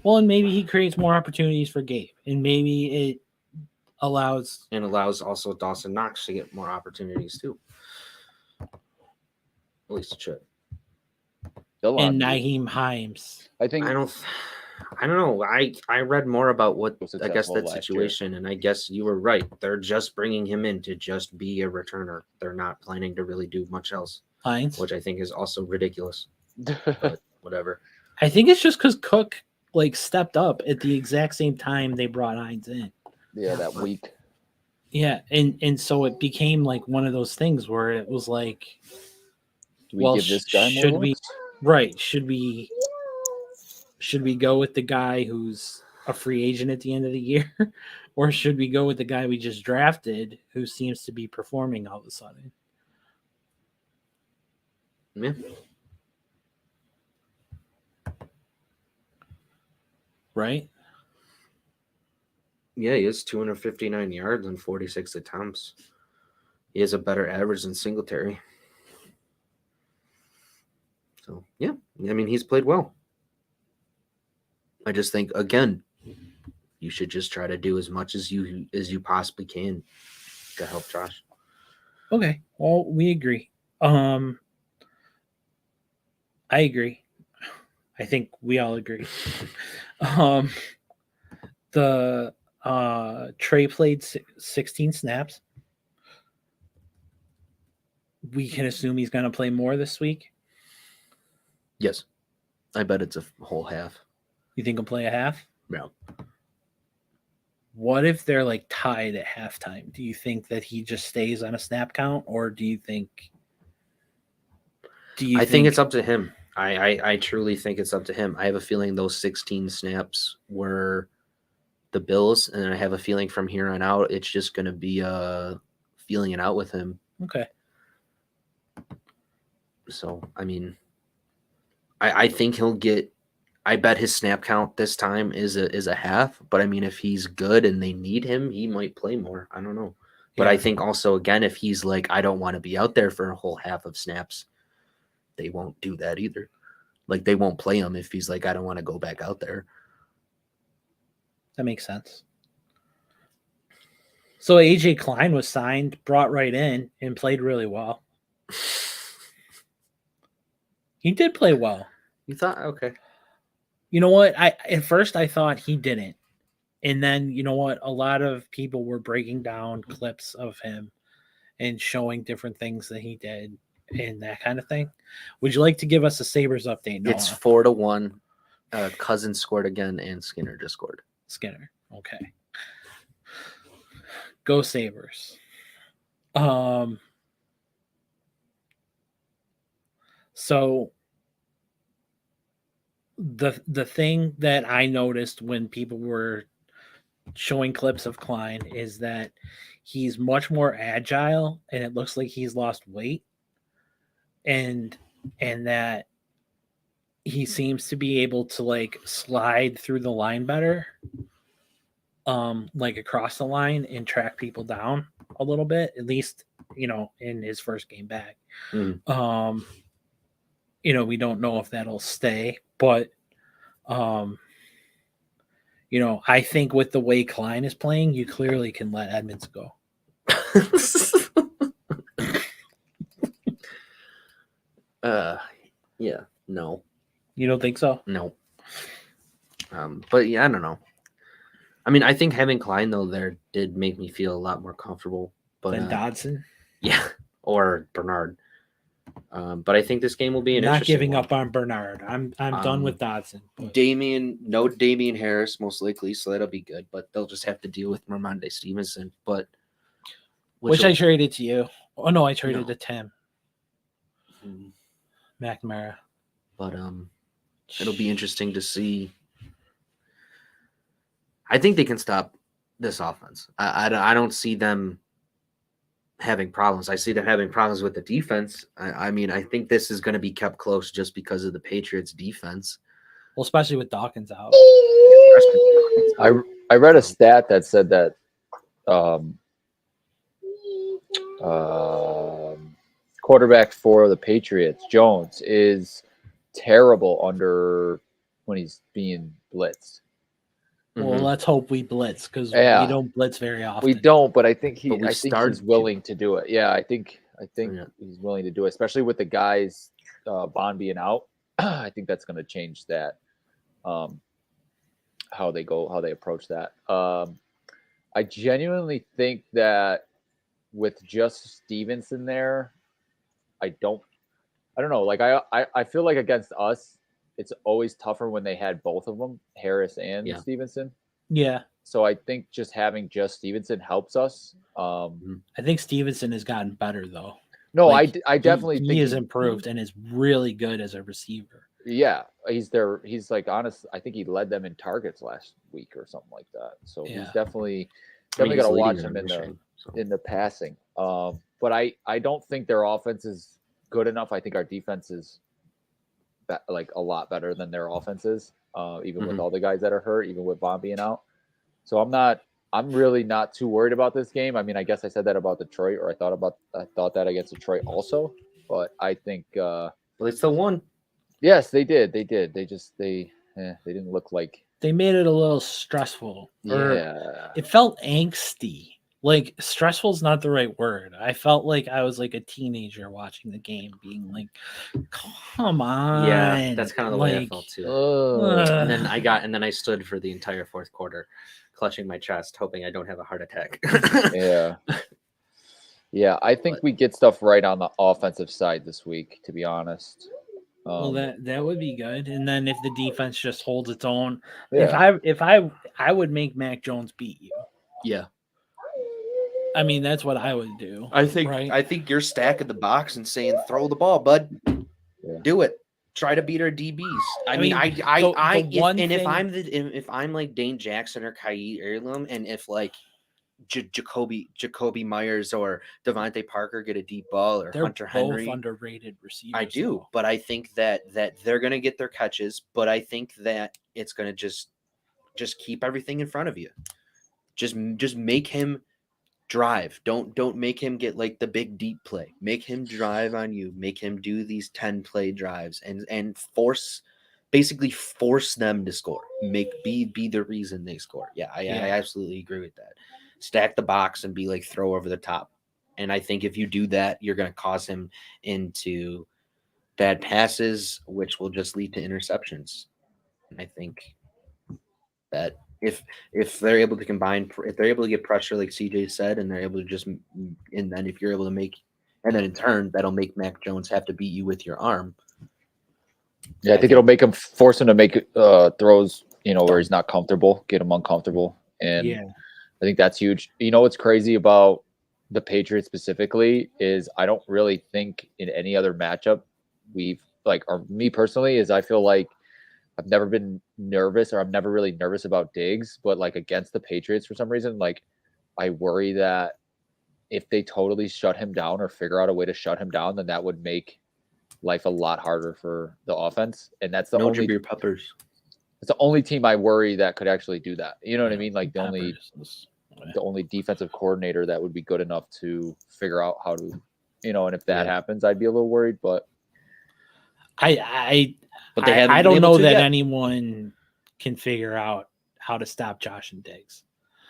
Well, and maybe he creates more opportunities for Gabe, and maybe it allows also Dawson Knox to get more opportunities too. At least it should. And Nyheim Hines. I think I don't know. I read more about what Was I guess successful that last year. situation, and I guess you were right. They're just bringing him in to just be a returner. They're not planning to really do much else, Hines. which I think is also ridiculous. But whatever. I think it's just because Cook like stepped up at the exact same time they brought Hines in. Yeah, that week. Yeah, and so it became like one of those things where it was like, Do we well, give this guy more should we looks? right? Should we go with the guy who's a free agent at the end of the year, or should we go with the guy we just drafted who seems to be performing all of a sudden? Yeah. Right? Yeah, he has 259 yards and 46 attempts. He has a better average than Singletary. So yeah, I mean he's played well. I just think again, you should just try to do as much as you possibly can to help Josh. Okay. Well, we agree. I agree. I think we all agree. The Trey played 16 snaps. We can assume he's going to play more this week. Yes, I bet it's a whole half. You think he'll play a half? No. What if they're like tied at halftime? Do you think that he just stays on a snap count, or do you think? I think it's up to him. I truly think it's up to him. I have a feeling those 16 snaps were the Bills, and I have a feeling from here on out it's just going to be feeling it out with him. Okay. So I mean, I think he'll get. I bet his snap count this time is a half. But I mean, if he's good and they need him, he might play more. I don't know. But I think also again, if he's like, I don't want to be out there for a whole half of snaps, they won't do that either. Like they won't play him if he's like, I don't want to go back out there. That makes sense. So AJ Klein was signed, brought right in, and played really well. He did play well. You thought, okay. You know what? At first I thought he didn't. And then, you know what? A lot of people were breaking down clips of him and showing different things that he did and that kind of thing. Would you like to give us a Sabres update, Noah? It's 4-1. Cousins scored again, and Skinner just scored. Skinner. Okay. Go Sabres. So the thing that I noticed when people were showing clips of Klein is that he's much more agile, and it looks like he's lost weight, and that he seems to be able to like slide through the line better, like across the line and track people down a little bit, at least, you know, in his first game back. Mm. You know, we don't know if that'll stay, but you know, I think with the way Klein is playing, you clearly can let Edmonds go. Yeah, no. You don't think so? No. But yeah, I don't know. I mean, I think having Klein though there did make me feel a lot more comfortable. But Than Dodson? Yeah, or Bernard. But I think this game will be an Not interesting giving one. up on Bernard. I'm done with Dodson. But... Damian Harris most likely, so that'll be good. But they'll just have to deal with Ramonde Stevenson. But which I traded to you. Oh no, I traded to Tim McNamara. But it'll be interesting to see. I think they can stop this offense. I don't see them having problems. I see them having problems with the defense. I mean, I think this is going to be kept close just because of the Patriots' defense. Well, especially with Dawkins out. I read a stat that said that quarterback for the Patriots, Jones, is terrible under when he's being blitzed. Well, let's hope we blitz because we don't blitz very often. We don't, but I think he's willing to do it. Yeah, I think he's willing to do it, especially with the guys Bond being out. I think that's going to change that. how they approach that. I genuinely think that with just Stevenson there, I don't know. Like I feel like against us, it's always tougher when they had both of them, Harris and Yeah. Stevenson. Yeah. So I think just having just Stevenson helps us. I think Stevenson has gotten better though. No, Like, I definitely he think has improved and is really good as a receiver. Yeah, he's there. He's like honest. I think he led them in targets last week or something like that. So he's Yeah. definitely I mean, got to he's watch leading him them this year, so. in the passing. But I don't think their offense is good enough. I think our defense is like a lot better than their offense is, even with all the guys that are hurt, even with Von being out. So I'm really not too worried about this game. I mean, I guess I said that about Detroit, or I thought that against Detroit also. But I think Well, they still won. yes, they did. They did. They didn't look like They made it a little stressful. Or yeah. it felt angsty. Like, stressful is not the right word. I felt like I was like a teenager watching the game, being like, "Come on!" Yeah, that's kind of the way I Like, felt too. Ugh. And then I stood for the entire fourth quarter, clutching my chest, hoping I don't have a heart attack. Yeah. Yeah, I think we get stuff right on the offensive side this week, to be honest. well, that would be good. And then if the defense just holds its own, yeah. if I would make Mac Jones beat you. Yeah, I mean, that's what I would do. I think right? I think you're stacking the box and saying throw the ball, bud. Yeah. Do it. Try to beat our DBs. I mean, if I'm like Dane Jackson or Kai Earlum, and if like Jacoby Myers or Devontae Parker get a deep ball, or They're Hunter Henry, both underrated receivers. I do, though. but I think that they're gonna get their catches, but I think that it's gonna just keep everything in front of you. Just make him drive. Don't make him get like the big deep play. Make him drive on you. Make him do these 10 play drives and force them to score. Be the reason they score. Yeah, I absolutely agree with that. Stack the box and be like throw over the top. And I think if you do that, you're going to cause him into bad passes, which will just lead to interceptions. And I think that if they're able to if they're able to get pressure, like CJ said, and they're able to and then if you're able to and then in turn, that'll make Mac Jones have to beat you with your arm. Yeah, I think it'll make him force him to make throws, where he's not comfortable, get him uncomfortable. And Yeah. I think that's huge. What's crazy about the Patriots specifically is I don't really think in any other matchup or me personally, is I feel like I've never been nervous, or I'm never really nervous about Diggs, but like against the Patriots for some reason, like I worry that if they totally shut him down or figure out a way to shut him down, then that would make life a lot harder for the offense. And that's the only Jabril Peppers. It's the only team I worry that could actually do that. You know what I mean? Like the only defensive coordinator that would be good enough to figure out how to, and if that happens, I'd be a little worried, but I don't know that anyone can figure out how to stop Josh and Diggs.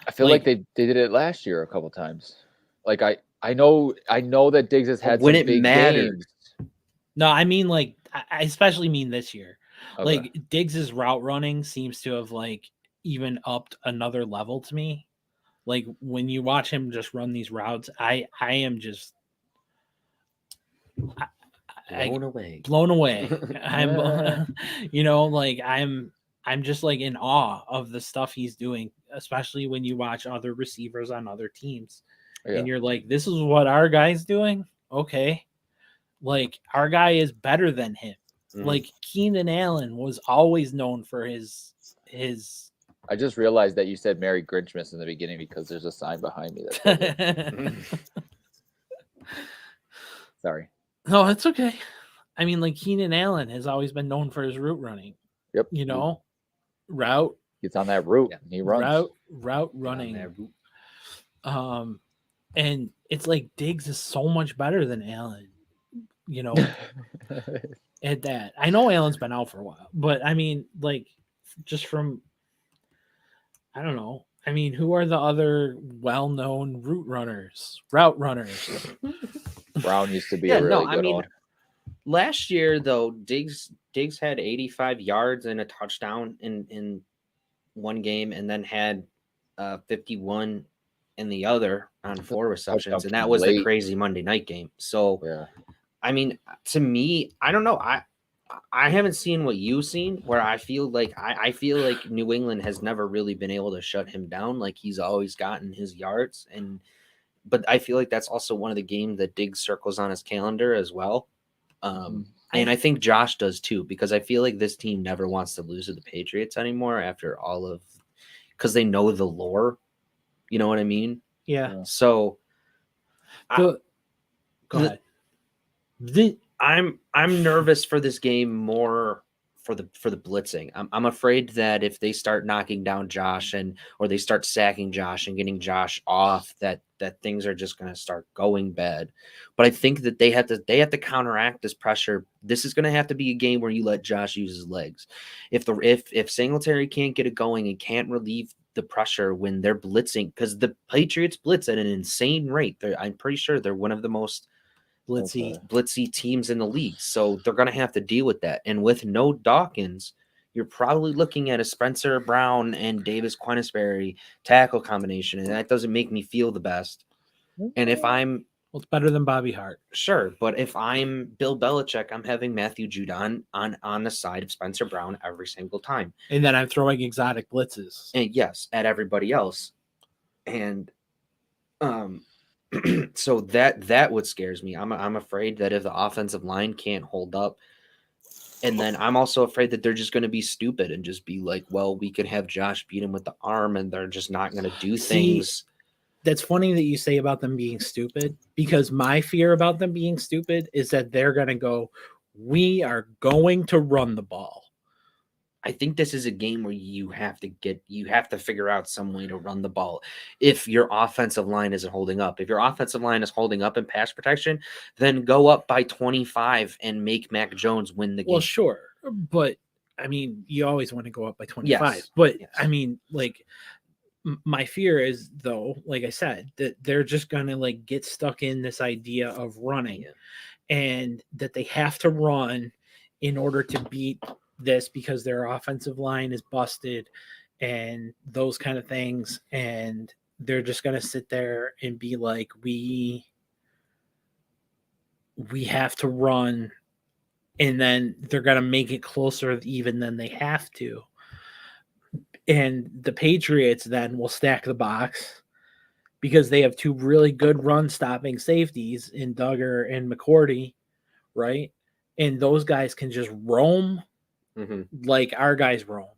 I feel like they did it last year a couple times. Like I know that Diggs has had when some it big matters. games. No, I mean like I especially mean this year. Okay. Like Diggs's route running seems to have like even upped another level to me. Like when you watch him just run these routes, I am just blown away. I'm like I'm just like in awe of the stuff he's doing, especially when you watch other receivers on other teams. Yeah. And you're like, this is what our guy's doing? Okay. Like our guy is better than him. Like Keenan Allen was always known for his I just realized that you said Merry Grinchmas in the beginning because there's a sign behind me. Sorry. No, it's okay. I mean, like Keenan Allen has always been known for his route running. Yep. Route. Gets on that route. And he runs. Route running. And it's like Diggs is so much better than Allen. At that. I know Allen's been out for a while, but I mean, like, just from, I don't know. I mean, who are the other well-known route runners? Brown used to be a really good one. Last year though, Diggs had 85 yards and a touchdown in one game and then had 51 in the other on 4 receptions, and that was the crazy Monday night game. So, Yeah. I mean, to me, I don't know. I haven't seen what you've seen, where I feel like I feel like New England has never really been able to shut him down. Like he's always gotten his yards, but I feel like that's also one of the games that Diggs circles on his calendar as well. And I think Josh does too, because I feel like this team never wants to lose to the Patriots anymore after all of, because they know the lore. You know what I mean? Yeah. So, Go ahead. I'm nervous for this game more for the blitzing. I'm afraid that if they start knocking down Josh or they start sacking Josh and getting Josh off, that things are just going to start going bad. But I think that they have to counteract this pressure. This is going to have to be a game where you let Josh use his legs. If Singletary can't get it going and can't relieve the pressure when they're blitzing, because the Patriots blitz at an insane rate. I'm pretty sure they're one of the most blitzy teams in the league, so they're going to have to deal with that. And with no Dawkins, you're probably looking at a Spencer Brown and Davis Quinnisberry tackle combination, and that doesn't make me feel the best. And if I'm it's better than Bobby Hart, sure, but if I'm Bill Belichick, I'm having Matthew Judon on the side of Spencer Brown every single time, and then I'm throwing exotic blitzes, and yes, at everybody else. And so that what scares me. I'm afraid that if the offensive line can't hold up, and then I'm also afraid that they're just going to be stupid and just be like, well, we could have Josh beat him with the arm, and they're just not going to do things. That's funny that you say about them being stupid, because my fear about them being stupid is that they're going to go, we are going to run the ball. I think this is a game where you have to figure out some way to run the ball. If your offensive line isn't holding up, if your offensive line is holding up in pass protection, then go up by 25 and make Mac Jones win the game. Well, sure. But I mean, you always want to go up by 25, yes. But yes. I mean, like, my fear is, though, like I said, that they're just going to like get stuck in this idea of running, and that they have to run in order to beat this because their offensive line is busted and those kind of things. And they're just going to sit there and be like, we have to run. And then they're going to make it closer even than they have to. And the Patriots then will stack the box because they have two really good run stopping safeties in Duggar and McCourty, right? And those guys can just roam like our guys roam,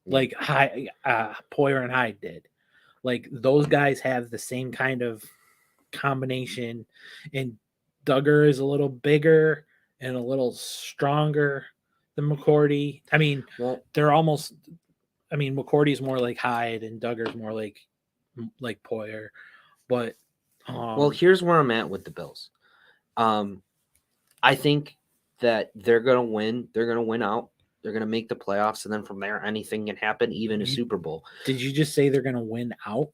like Poyer and Hyde did. Like those guys have the same kind of combination, and Duggar is a little bigger and a little stronger than McCourty. I mean, they're almost. I mean, McCourty's more like Hyde, and Duggar's more like Poyer. But well, here's where I'm at with the Bills. I think that they're gonna win. They're gonna win out. They're gonna make the playoffs, and then from there, anything can happen, even a Super Bowl. Did you just say they're gonna win out?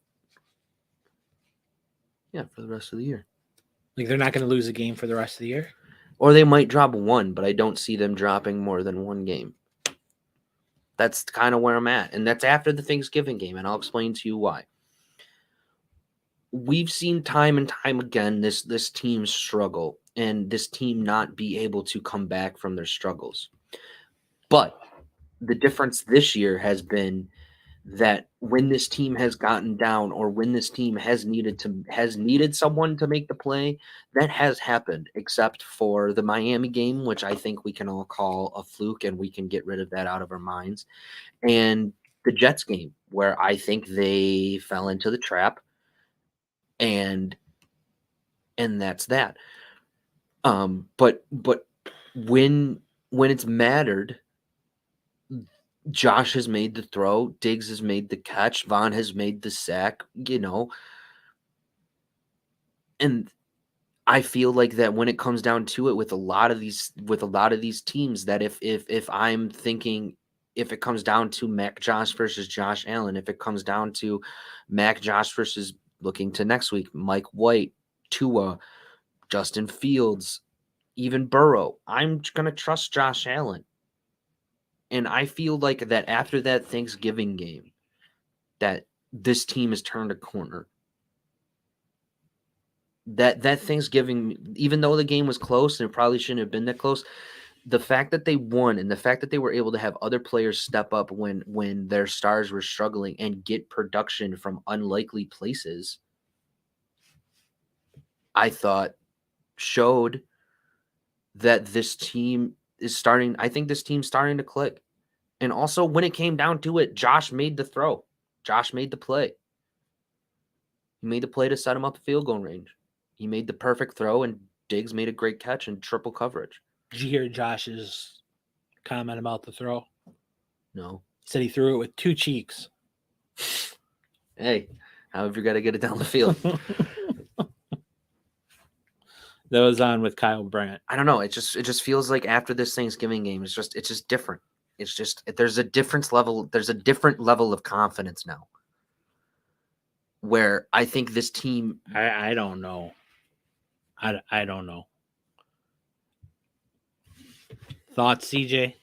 Yeah, for the rest of the year. Like they're not gonna lose a game for the rest of the year, or they might drop one, but I don't see them dropping more than one game. That's kind of where I'm at, and that's after the Thanksgiving game, and I'll explain to you why. We've seen time and time again this team struggle and this team not be able to come back from their struggles. But the difference this year has been that when this team has gotten down or when this team has needed someone to make the play, that has happened, except for the Miami game, which I think we can all call a fluke and we can get rid of that out of our minds, and the Jets game, where I think they fell into the trap, and that's that. But when it's mattered, Josh has made the throw, Diggs has made the catch, Vaughn has made the sack, and I feel like that when it comes down to it with a lot of these teams, that if I'm thinking, if it comes down to Mac Josh versus Josh Allen, if it comes down to Mac Josh versus, looking to next week, Mike White, Tua, Justin Fields, even Burrow, I'm going to trust Josh Allen. And I feel like that after that Thanksgiving game, that this team has turned a corner. That Thanksgiving, even though the game was close and it probably shouldn't have been that close, the fact that they won and the fact that they were able to have other players step up when their stars were struggling and get production from unlikely places, I thought showed that this team is starting. I think this team's starting to click. And also, when it came down to it, Josh made the throw. Josh made the play. He made the play to set him up the field goal range. He made the perfect throw, and Diggs made a great catch in triple coverage. Did you hear Josh's comment about the throw? No. He said he threw it with two cheeks. Hey, however you got to get it down the field. That was on with Kyle Brandt. I don't know. It just feels like after this Thanksgiving game, it's just different. It's just there's a different level of confidence now. Where I think this team, I don't know. I don't know. Thoughts, CJ?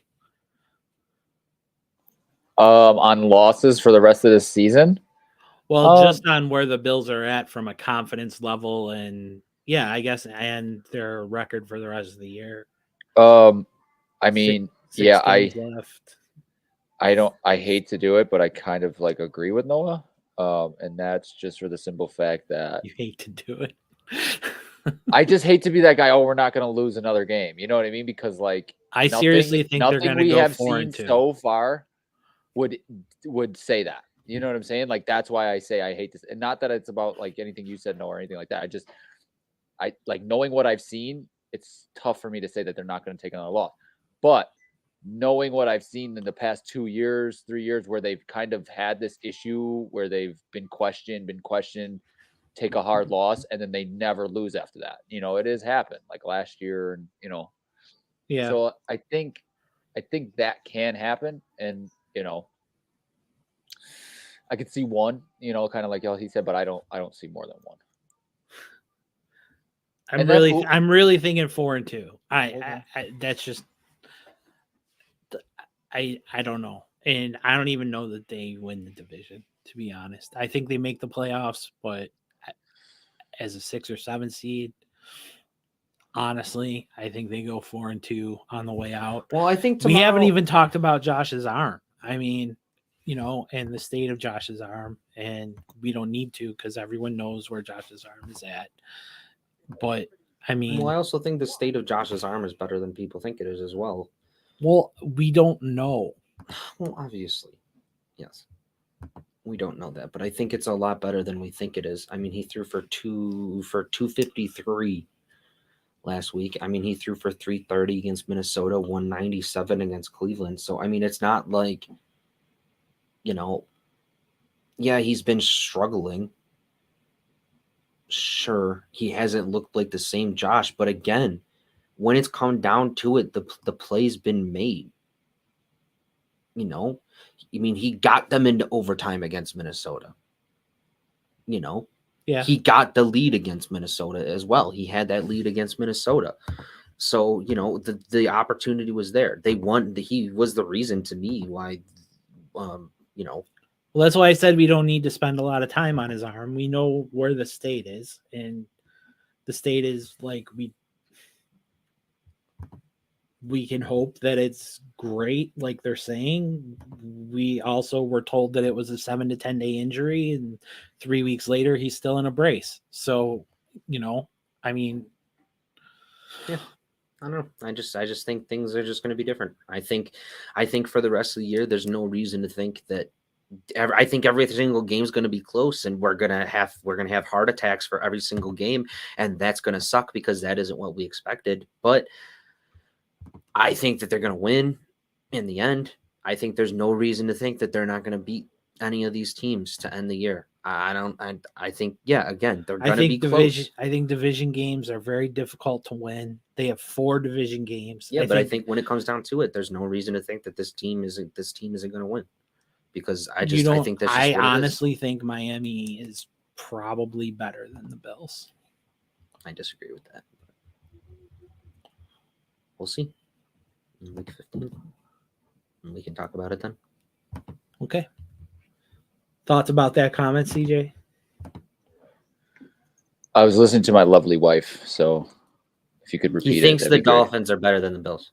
On losses for the rest of this season. Well, just on where the Bills are at from a confidence level, and yeah, I guess, and their record for the rest of the year. I mean, six games left. I hate to do it, but I kind of like agree with Noah. And that's just for the simple fact that you hate to do it. I just hate to be that guy. Oh, we're not going to lose another game. You know what I mean? Because like I seriously think they're going to go 4-2 so far would say that. You know what I'm saying? Like that's why I say I hate this, and not that it's about like anything you said, Noah, or anything like that. I like knowing what I've seen. It's tough for me to say that they're not going to take another loss, but knowing what I've seen in the past 2 years, 3 years, where they've kind of had this issue where they've been questioned, take a hard loss, and then they never lose after that. You know, it has happened like last year, and you know, yeah. So I think that can happen, and you know, I could see one, you know, kind of like he said, but I don't see more than one. I'm really thinking 4-2. I that's just I don't know, and I don't even know that they win the division. To be honest, I think they make the playoffs, but as a 6 or 7 seed, honestly, I think they go 4-2 on the way out. Well, I think we haven't even talked about Josh's arm. I mean, you know, and the state of Josh's arm, and we don't need to because everyone knows where Josh's arm is at. But I mean, well, I also think the state of Josh's arm is better than people think it is as well. Well, we don't know. Well, obviously, yes, we don't know that, but I think it's a lot better than we think it is. I mean, he threw for 253 last week. I mean, he threw for 330 against Minnesota, 197 against Cleveland. So, I mean, it's not like, you know, yeah, he's been struggling. Sure, he hasn't looked like the same Josh, but again, when it's come down to it, the play's been made. You know, I mean, he got them into overtime against Minnesota. You know, yeah, he got the lead against Minnesota as well. He had that lead against Minnesota. So, you know, the opportunity was there. They won. He was the reason to me why, you know. Well, that's why I said we don't need to spend a lot of time on his arm. We know where the state is, and the state is like we can hope that it's great, like they're saying. We also were told that it was a 7 to 10 day injury, and 3 weeks later he's still in a brace. So, you know, I mean, yeah, I don't know. I just think things are just going to be different. I think for the rest of the year, there's no reason to think that. I think every single game is going to be close, and we're gonna have heart attacks for every single game, and that's going to suck because that isn't what we expected. But I think that they're going to win in the end. I think there's no reason to think that they're not going to beat any of these teams to end the year. I think, yeah, again, they're going to be close. I think division games are very difficult to win. They have 4 division games. Yeah, I think when it comes down to it, there's no reason to think that this team isn't going to win, because I think that's just I honestly think Miami is probably better than the Bills. I disagree with that. We'll see. Week 15. And we can talk about it then. Okay. Thoughts about that comment, CJ? I was listening to my lovely wife, so if you could repeat He it, thinks that'd the be great. Dolphins are better than the Bills.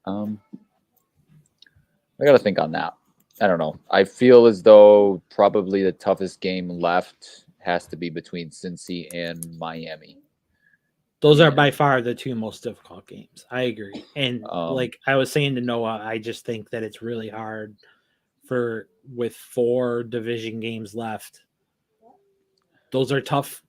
I got to think on that. I don't know. I feel as though probably the toughest game left has to be between Cincy and Miami. Those are Yeah. by far the two most difficult games. I agree. And like I was saying to Noah, I just think that it's really hard with 4 division games left. Those are tough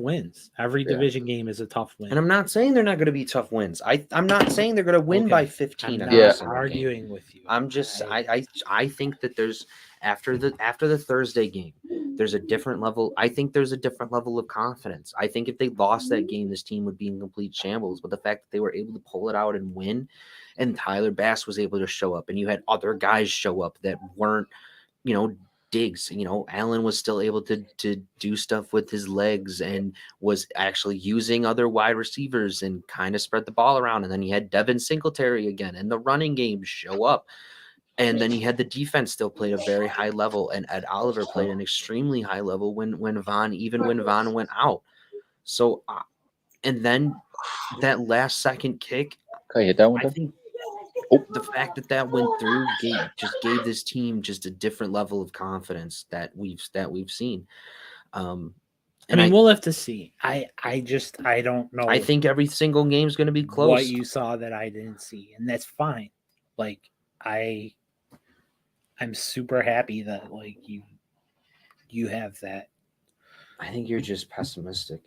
wins. Every division game is a tough win. And I'm not saying they're not going to be tough wins. I'm not saying they're going to win by 15. I'm every not single arguing game. with you. I'm just I think that there's after the Thursday game, there's a different level. I think there's a different level of confidence. I think if they lost that game, this team would be in complete shambles. But the fact that they were able to pull it out and win, and Tyler Bass was able to show up, and you had other guys show up that weren't, Diggs, Allen was still able to do stuff with his legs and was actually using other wide receivers and kind of spread the ball around. And then he had Devin Singletary again, and the running game show up. And then he had the defense still played a very high level, and Ed Oliver played an extremely high level when Vaughn went out. So, and then that last second kick, Can I hit that one? I think the fact that went through gave this team just a different level of confidence that we've seen. We'll have to see. I don't know. I think every single game is going to be close. What you saw that I didn't see, and that's fine. Like I'm super happy that like you have that. I think you're just pessimistic.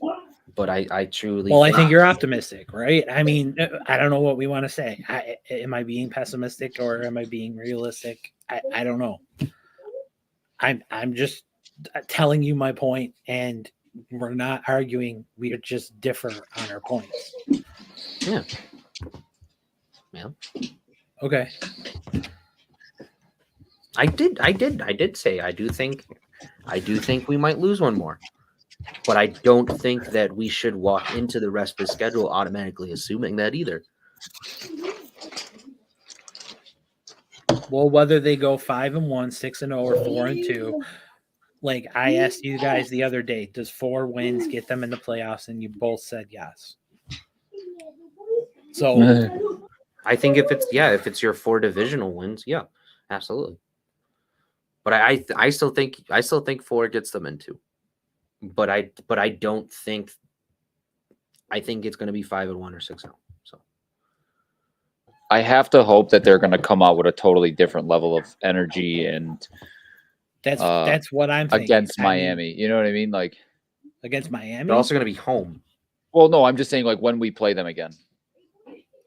But I truly I think you're optimistic, right? I mean, I don't know what we want to say. Am I being pessimistic or am I being realistic? I don't know. I'm just telling you my point, and we're not arguing. We just differ on our points. Yeah. Okay. I did say I do think we might lose one more. But I don't think that we should walk into the rest of the schedule automatically assuming that either. Well, whether they go 5-1, 6-0, or 4-2, like I asked you guys the other day, does 4 wins get them in the playoffs? And you both said yes. So I think if it's your 4 divisional wins, yeah, absolutely. But I still think 4 gets them into. But I don't think. I think it's going to be 5-1 or 6-0. So I have to hope that they're going to come out with a totally different level of energy, and that's what I'm thinking. Against Miami. You know what I mean? Like against Miami. They're also going to be home. Well, no, I'm just saying like when we play them again.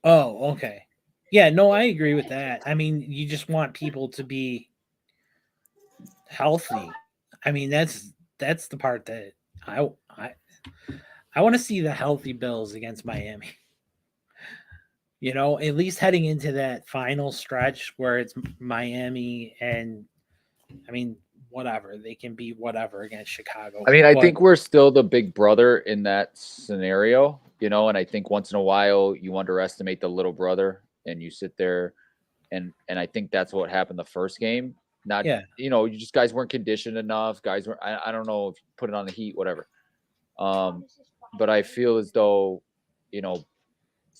Oh, okay. Yeah, no, I agree with that. I mean, you just want people to be healthy. I mean, that's the part that I want to see the healthy Bills against Miami. At least heading into that final stretch where it's Miami and whatever, they can be whatever against Chicago. I think we're still the big brother in that scenario, and I think once in a while you underestimate the little brother and you sit there and I think that's what happened the first game. You just guys weren't conditioned enough. Guys were, I don't know if you put it on the heat, whatever. But I feel as though,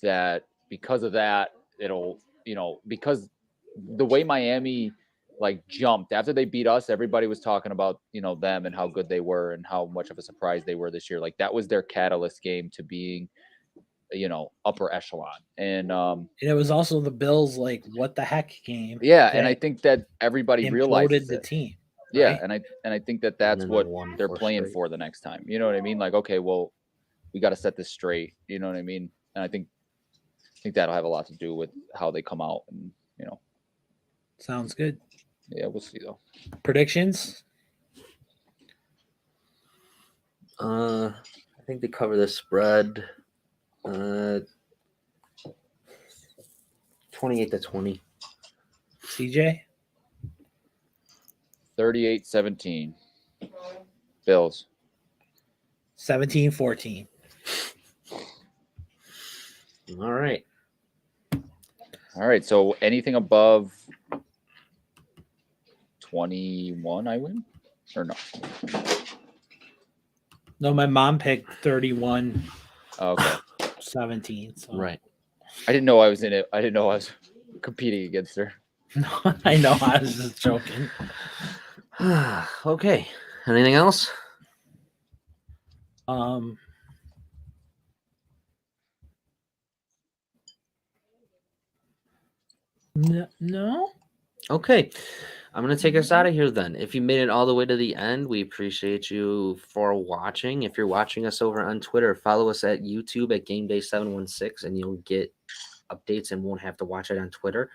that because of that, it'll, because the way Miami like jumped after they beat us, everybody was talking about, them and how good they were and how much of a surprise they were this year. Like that was their catalyst game to being, upper echelon. And it was also the Bills, like, what the heck game. Yeah. And I think that everybody realized the team. Right? Yeah. And I think that that's what they're playing for the next time. You know what I mean? Like, okay, well, we got to set this straight. You know what I mean? And I think that'll have a lot to do with how they come out and, Sounds good. Yeah, we'll see though. Predictions? I think they cover the spread. 28-20. CJ? 38-17. Bills. 17-14. All right. All right. So anything above 21, I win, or no? No, my mom picked 31, Oh, okay. 17. So. Right. I didn't know I was in it. I didn't know I was competing against her. No, I know. I was just joking. Okay. Anything else? No. Okay. I'm going to take us out of here then. If you made it all the way to the end, we appreciate you for watching. If you're watching us over on Twitter, follow us at YouTube at Gameday716 and you'll get updates and won't have to watch it on Twitter.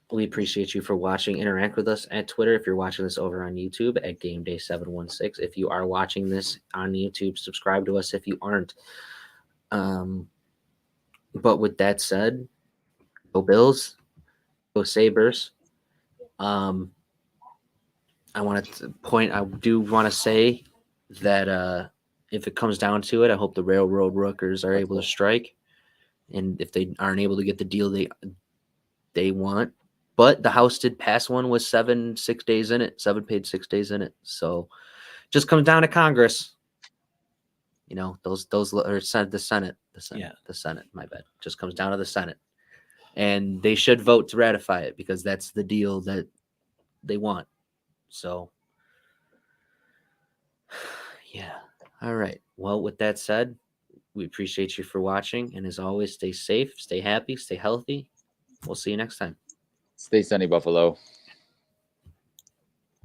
We appreciate you for watching. Interact with us at Twitter if you're watching this over on YouTube at Gameday716. If you are watching this on YouTube, subscribe to us if you aren't. But with that said, go Bills, go Sabres. I do want to say that if it comes down to it, I hope the railroad workers are able to strike. And if they aren't able to get the deal they want, but the House did pass one with 7 days in it, 7 paid 6 days in it. So just comes down to Congress. You know, the Senate, my bad. Just comes down to the Senate. And they should vote to ratify it because that's the deal that they want. So yeah. All right. Well, with that said, we appreciate you for watching. And as always, stay safe, stay happy, stay healthy. We'll see you next time. Stay sunny, Buffalo.